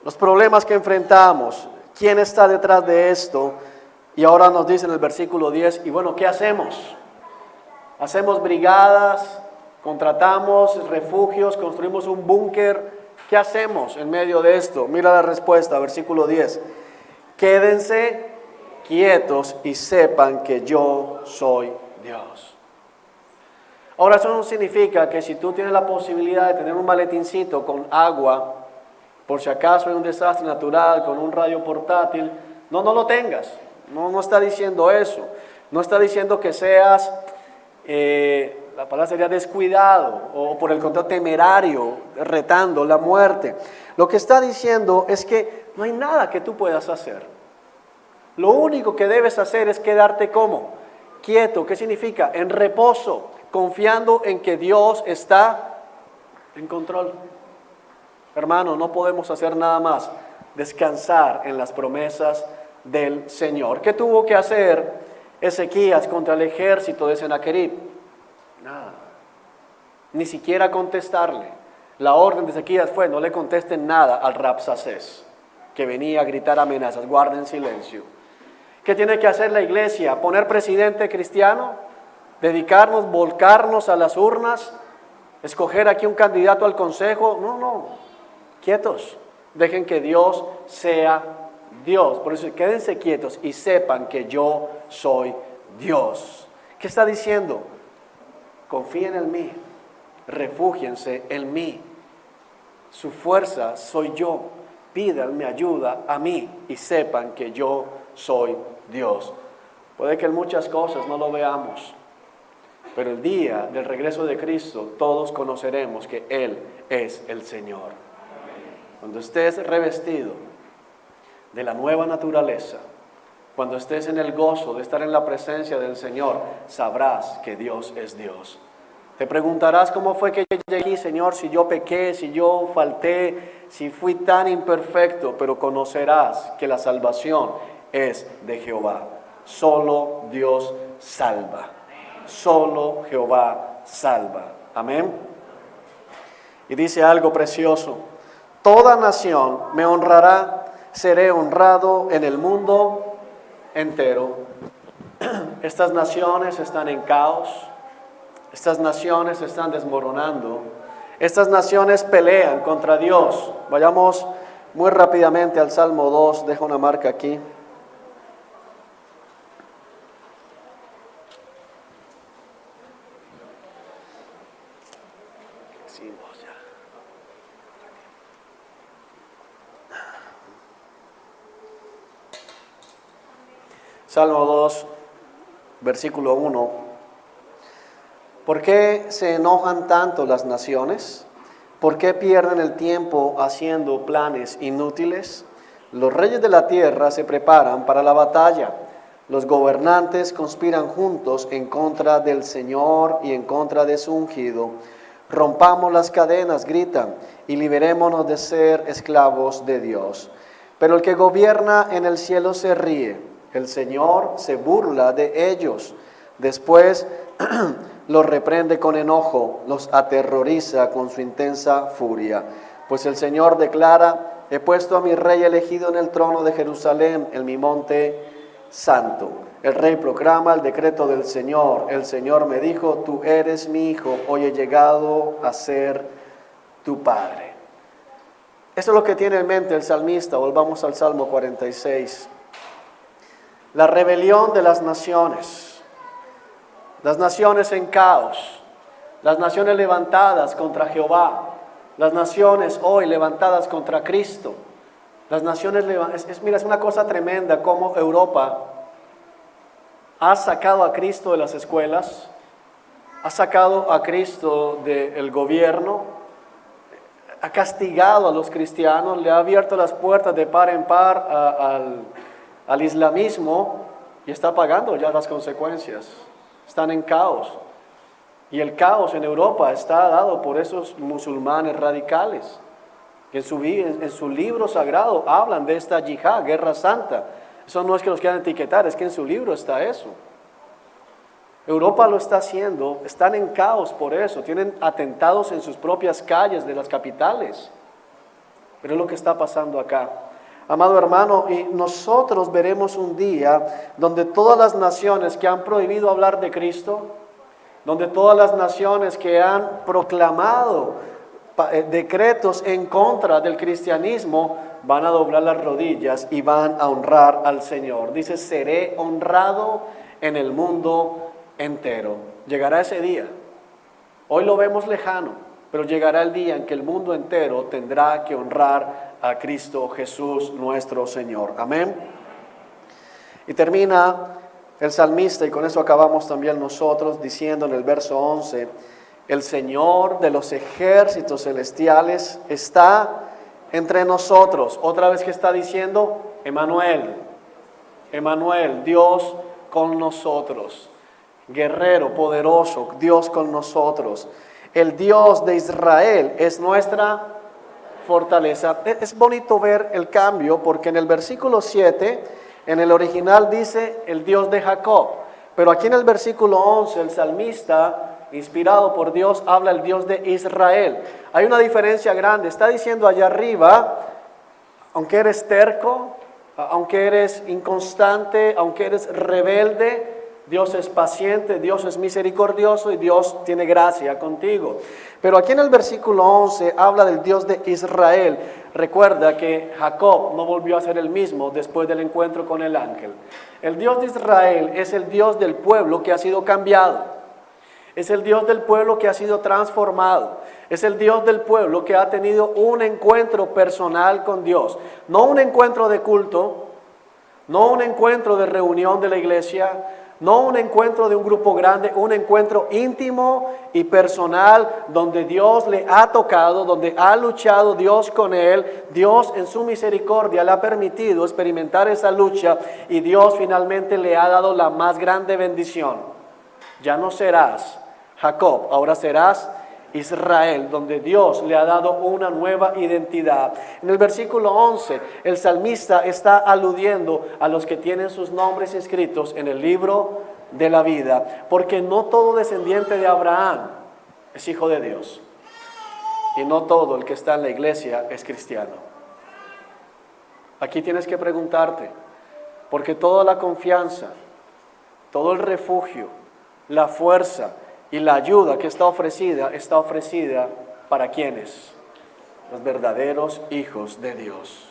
los problemas que enfrentamos, quién está detrás de esto, y ahora nos dice en el versículo 10, y bueno, ¿qué hacemos? Hacemos brigadas, contratamos refugios, construimos un búnker. ¿Qué hacemos en medio de esto? Mira la respuesta, versículo 10. Quédense quietos y sepan que yo soy Dios. Ahora, eso no significa que si tú tienes la posibilidad de tener un maletincito con agua, por si acaso hay un desastre natural, con un radio portátil, no lo tengas. No está diciendo eso. No está diciendo que seas, la palabra sería descuidado, o por el contrario temerario, retando la muerte. Lo que está diciendo es que no hay nada que tú puedas hacer. Lo único que debes hacer es quedarte como quieto. ¿Qué significa? En reposo, confiando en que Dios está en control. Hermano, no podemos hacer nada más, descansar en las promesas del Señor. ¿Qué tuvo que hacer Ezequías contra el ejército de Sennacherib? Nada, ni siquiera contestarle. La orden de Ezequías fue: no le contesten nada al Rabsacés, que venía a gritar amenazas, guarden silencio. ¿Qué tiene que hacer la iglesia? ¿Poner presidente cristiano? ¿Dedicarnos, volcarnos a las urnas? ¿Escoger aquí un candidato al consejo? No, quietos, dejen que Dios sea Dios. Por eso quédense quietos y sepan que yo soy Dios. ¿Qué está diciendo? Confíen en mí, refúgiense en mí. Su fuerza soy yo. Pídanme ayuda a mí y sepan que yo soy Dios. Puede que en muchas cosas no lo veamos, pero el día del regreso de Cristo todos conoceremos que Él es el Señor. Cuando estés revestido de la nueva naturaleza, cuando estés en el gozo de estar en la presencia del Señor, sabrás que Dios es Dios. Te preguntarás: ¿cómo fue que llegué aquí, Señor? Si yo pequé, si yo falté, si fui tan imperfecto. Pero conocerás que la salvación es de Jehová. Solo Dios salva. Solo Jehová salva. Amén. Y dice algo precioso: toda nación me honrará, seré honrado en el mundo entero. Estas naciones están en caos. Estas naciones se están desmoronando. Estas naciones pelean contra Dios. Vayamos muy rápidamente al Salmo 2. Dejo una marca aquí. Salmo 2, versículo 1. ¿Por qué se enojan tanto las naciones? ¿Por qué pierden el tiempo haciendo planes inútiles? Los reyes de la tierra se preparan para la batalla. Los gobernantes conspiran juntos en contra del Señor y en contra de su ungido. Rompamos las cadenas, gritan, y liberémonos de ser esclavos de Dios. Pero el que gobierna en el cielo se ríe. El Señor se burla de ellos. Después los reprende con enojo, los aterroriza con su intensa furia. Pues el Señor declara: he puesto a mi rey elegido en el trono de Jerusalén, en mi monte santo. El rey proclama el decreto del Señor. El Señor me dijo: tú eres mi hijo, hoy he llegado a ser tu padre. Eso es lo que tiene en mente el salmista. Volvamos al Salmo 46. La rebelión de las naciones en caos, las naciones levantadas contra Jehová, las naciones hoy levantadas contra Cristo, las naciones mira, es una cosa tremenda cómo Europa ha sacado a Cristo de las escuelas, ha sacado a Cristo del gobierno, ha castigado a los cristianos, le ha abierto las puertas de par en par al islamismo y está pagando ya las consecuencias. Están en caos. Y el caos en Europa está dado por esos musulmanes radicales. En su libro sagrado hablan de esta yihad, guerra santa. Eso no es que los quieran etiquetar, es que en su libro está eso. Europa lo está haciendo, están en caos por eso. Tienen atentados en sus propias calles de las capitales. Pero es lo que está pasando acá. Amado hermano, y nosotros veremos un día donde todas las naciones que han prohibido hablar de Cristo, donde todas las naciones que han proclamado decretos en contra del cristianismo, van a doblar las rodillas y van a honrar al Señor. Dice: seré honrado en el mundo entero. Llegará ese día. Hoy lo vemos lejano, pero llegará el día en que el mundo entero tendrá que honrar a Cristo Jesús nuestro Señor. Amén. Y termina el salmista, y con eso acabamos también nosotros, diciendo en el verso 11: el Señor de los ejércitos celestiales está entre nosotros. Otra vez que está diciendo: Emmanuel, Emmanuel, Dios con nosotros. guerrero, poderoso, Dios con nosotros. El Dios de Israel es nuestra fortaleza. Es bonito ver el cambio porque en el versículo 7, en el original dice el Dios de Jacob, pero aquí en el versículo 11 el salmista, inspirado por Dios, habla el Dios de Israel. Hay una diferencia grande, está diciendo allá arriba, aunque eres terco, aunque eres inconstante, aunque eres rebelde, Dios es paciente, Dios es misericordioso y Dios tiene gracia contigo. Pero aquí en el versículo 11 habla del Dios de Israel. Recuerda que Jacob no volvió a ser el mismo después del encuentro con el ángel. El Dios de Israel es el Dios del pueblo que ha sido cambiado. Es el Dios del pueblo que ha sido transformado. Es el Dios del pueblo que ha tenido un encuentro personal con Dios. No un encuentro de culto, no un encuentro de reunión de la iglesia, no un encuentro de un grupo grande, un encuentro íntimo y personal donde Dios le ha tocado, donde ha luchado Dios con él. Dios en su misericordia le ha permitido experimentar esa lucha y Dios finalmente le ha dado la más grande bendición. Ya no serás Jacob, ahora serás Israel, donde Dios le ha dado una nueva identidad. En el versículo 11, el salmista está aludiendo a los que tienen sus nombres escritos en el libro de la vida, porque no todo descendiente de Abraham es hijo de Dios, y no todo el que está en la iglesia es cristiano. Aquí tienes que preguntarte, porque toda la confianza, todo el refugio, la fuerza y la ayuda que está ofrecida ¿para quiénes? Los verdaderos hijos de Dios.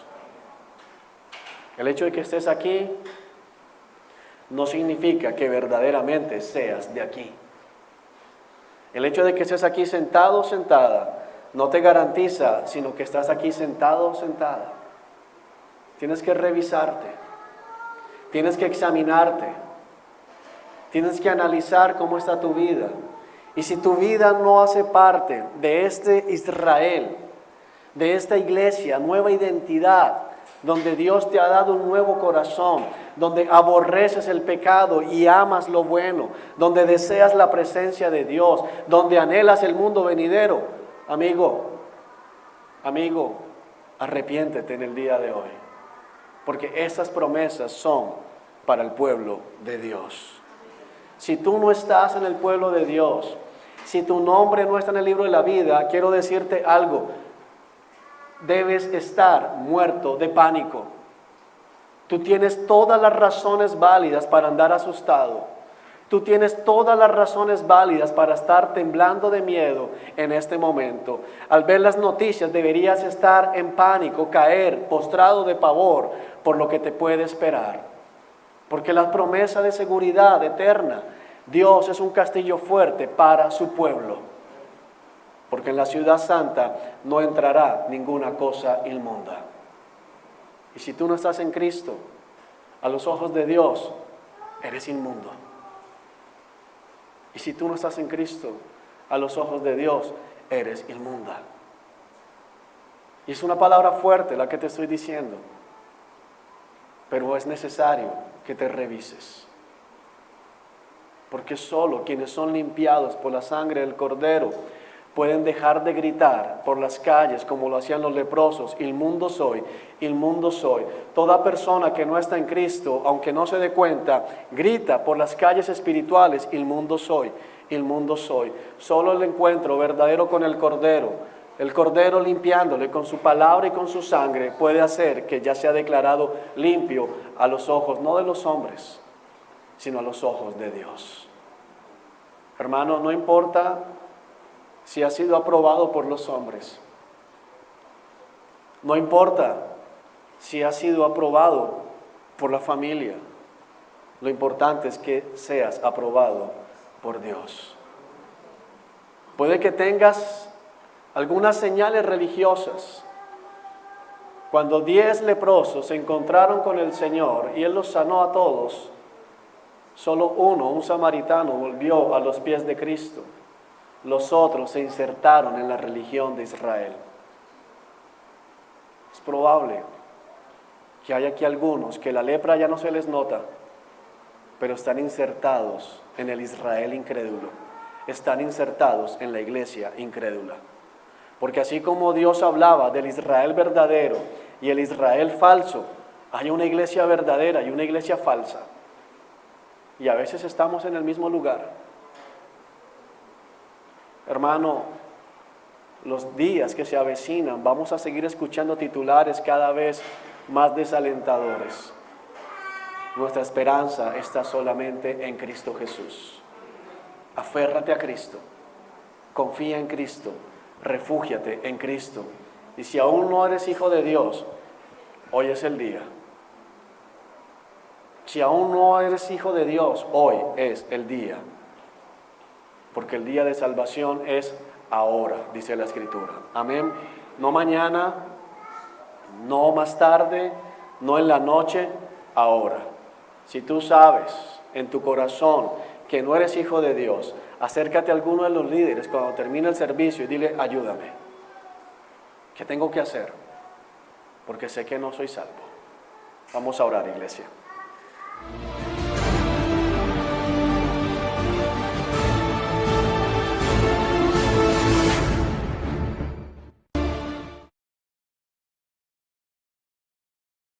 El hecho de que estés aquí no significa que verdaderamente seas de aquí. El hecho de que estés aquí sentado o sentada no te garantiza, sino que estás aquí sentado o sentada. Tienes que revisarte, tienes que examinarte, tienes que analizar cómo está tu vida. Y si tu vida no hace parte de este Israel, de esta iglesia, nueva identidad, donde Dios te ha dado un nuevo corazón, donde aborreces el pecado y amas lo bueno, donde deseas la presencia de Dios, donde anhelas el mundo venidero, amigo, arrepiéntete en el día de hoy, porque esas promesas son para el pueblo de Dios. Si tú no estás en el pueblo de Dios, si tu nombre no está en el libro de la vida, quiero decirte algo, debes estar muerto de pánico. Tú tienes todas las razones válidas para andar asustado. Tú tienes todas las razones válidas para estar temblando de miedo en este momento. Al ver las noticias deberías estar en pánico, caer, postrado de pavor por lo que te puede esperar. Porque la promesa de seguridad eterna, Dios es un castillo fuerte para su pueblo. Porque en la ciudad santa no entrará ninguna cosa inmunda. Y si tú no estás en Cristo, a los ojos de Dios, eres inmundo. Y si tú no estás en Cristo, a los ojos de Dios, eres inmunda. Y es una palabra fuerte la que te estoy diciendo, pero es necesario que te revises. Porque solo quienes son limpiados por la sangre del Cordero pueden dejar de gritar por las calles como lo hacían los leprosos, inmundo soy, inmundo soy. Toda persona que no está en Cristo, aunque no se dé cuenta, grita por las calles espirituales, inmundo soy, inmundo soy. Solo el encuentro verdadero con el Cordero limpiándole con su palabra y con su sangre, puede hacer que ya sea declarado limpio a los ojos, no de los hombres, sino a los ojos de Dios. Hermano, no importa si ha sido aprobado por los hombres. No importa si ha sido aprobado por la familia. Lo importante es que seas aprobado por Dios. Puede que tengas algunas señales religiosas. Cuando 10 leprosos se encontraron con el Señor y Él los sanó a todos, solo uno, un samaritano, volvió a los pies de Cristo. Los otros se insertaron en la religión de Israel. Es probable que haya aquí algunos que la lepra ya no se les nota, pero están insertados en el Israel incrédulo, están insertados en la iglesia incrédula. Porque así como Dios hablaba del Israel verdadero y el Israel falso, hay una iglesia verdadera y una iglesia falsa. Y a veces estamos en el mismo lugar. Hermano, los días que se avecinan, vamos a seguir escuchando titulares cada vez más desalentadores. Nuestra esperanza está solamente en Cristo Jesús. Aférrate a Cristo, confía en Cristo, refúgiate en Cristo. Y si aún no eres hijo de Dios, hoy es el día. Si aún no eres hijo de Dios, hoy es el día. Porque el día de salvación es ahora, dice la Escritura. Amén. No mañana, no más tarde, no en la noche, ahora. Si tú sabes en tu corazón que no eres hijo de Dios, acércate a alguno de los líderes cuando termine el servicio y dile, ayúdame. ¿Qué tengo que hacer? Porque sé que no soy salvo. Vamos a orar, iglesia.